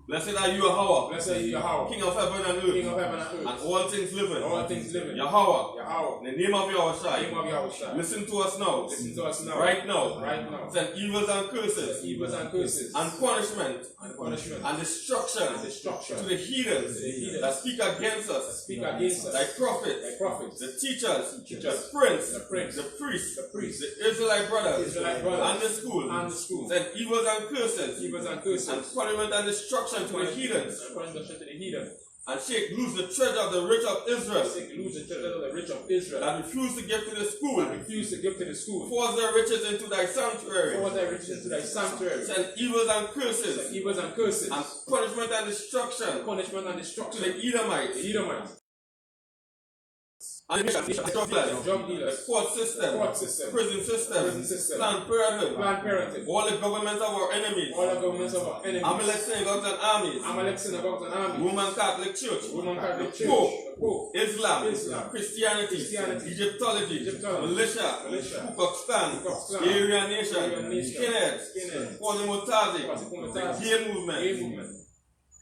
Blessed are you, Yahweh, Blessed are you, Yahweh, King of heaven and King earth, of heaven and and earth, all things living. and all things living. Yahweh, Yahweh, in the name of name Yahushua, of Yahushua. listen to us now. Listen to us now. Right now. Right now. Send evils and curses, Evils and curses, and punishment, and punishment, and destruction and destruction to the heathens to the heathens that speak against us, speak against us, thy prophets, thy prophets, the teachers, teachers, the prince, the prince, the priest, the priest, the Israelite brothers, Israelite brothers, and the school. and the school. Send evils and curses, Evils and and curses, punishment and destruction to the heathens, and punishment to the heathen. and shake loose the treasure of the rich of Israel, Seek lose the treasure of the rich of Israel, that refuse to give to the school. and refuse to give to the school. Force their riches into thy sanctuary. Pour thy riches into thy sanctuary. Send evils and curses, Send evils and curses, and punishment and destruction punishment and to destruction the Edomites, the Edomites, and the drug dealers, drug the dealers, court system, court system, prison system, prison system, Planned Parenthood, Planned Parenthood, all the governments of our enemies, all the governments of our enemies, Amalek synagogues and armies, Amalek synagogues and armies, Roman Catholic Church, Roman Catholic Church, Pope, the Pope, Islam, Islam, Christianity, Christianity, Egyptology, Egyptology, militia, militia, Ku Klux Klan, Ku Klux Klan, Aryan Nation, Aryan Nation, Skinheads, Skinheads, Quasimotazi, Quasimotazi, the gay movement, gay movement,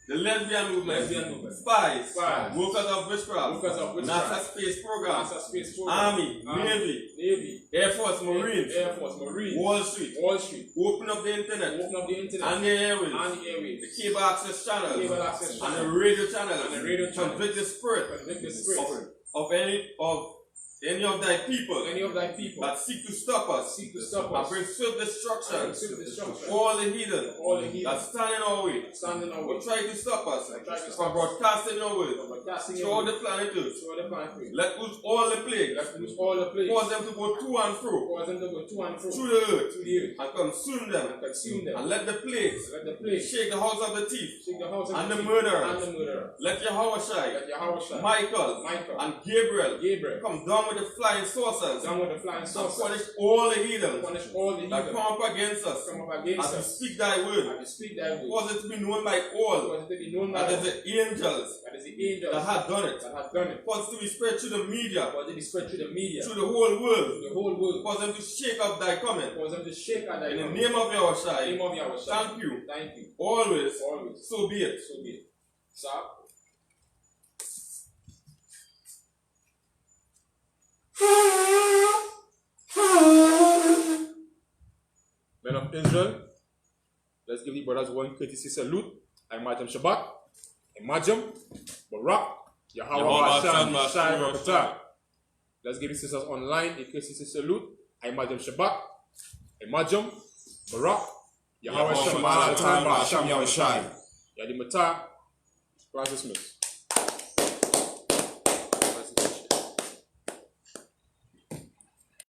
the lesbian movement, lesbian movement, spies, spies, workers of witchcraft, workers of witchcraft, NASA space program, NASA space program, Army, Navy, Navy, Air Force, Marines, Air Force, Marines, Wall Street, Wall Street, open up the internet, open up the internet and the airways, and the airwaves, the cable access channels, cable access and channel, the radio channels, and the radio channel, convict the spirit convict the spirit of any of thy people any of thy people that seek to stop us seek to stop and us, bring swift destruction and swift destruction, all the heathen all the heathen that stand in our way, stand in our will way, try to stop us try to from stop us broadcasting your word from casting throughout your the planet Earth. through the planet. Let loose all the plagues, Let loose all the plagues, cause them to go to and fro cause them to go to and fro through the earth to the earth, and consume them, and consume them, and let the plagues let the plagues shake the house of the thief shake the house of and the thief murderer. and the murderer. Let Yahushua, Let Yahushua, Michael, Michael, and Gabriel Gabriel come down down with the flying saucers. Down with the flying And saucers. punish all the heathens Punish all the that heathen. come up against us. Come up against As we us. speak thy word. And we speak thy word. Cause it to be known by all. Cause it to be known by That all. is the angels That is the angels that have done it. that have done it. Cause it to be spread through the media. Cause it to be spread through the media. Through the whole world. Through the whole world. Cause them to shake up thy coming. Cause them to shake at thy In the coming. name of Yahushua. In the name of Yahushua. Thank you. Thank you. Always. Always. So be it. So be it. Sir. Men of Israel, let's give the brothers one courtesy salute. I Majam Shabbat, I Majam, Barak, Yahweh Hashem, Shai Rakata. Let's give the sisters online a courtesy salute. I Majam Shabbat, I Majam, Barak, Yahweh Hashem, Hashem Yahweh Shai. Yadi Mata, class dismissed.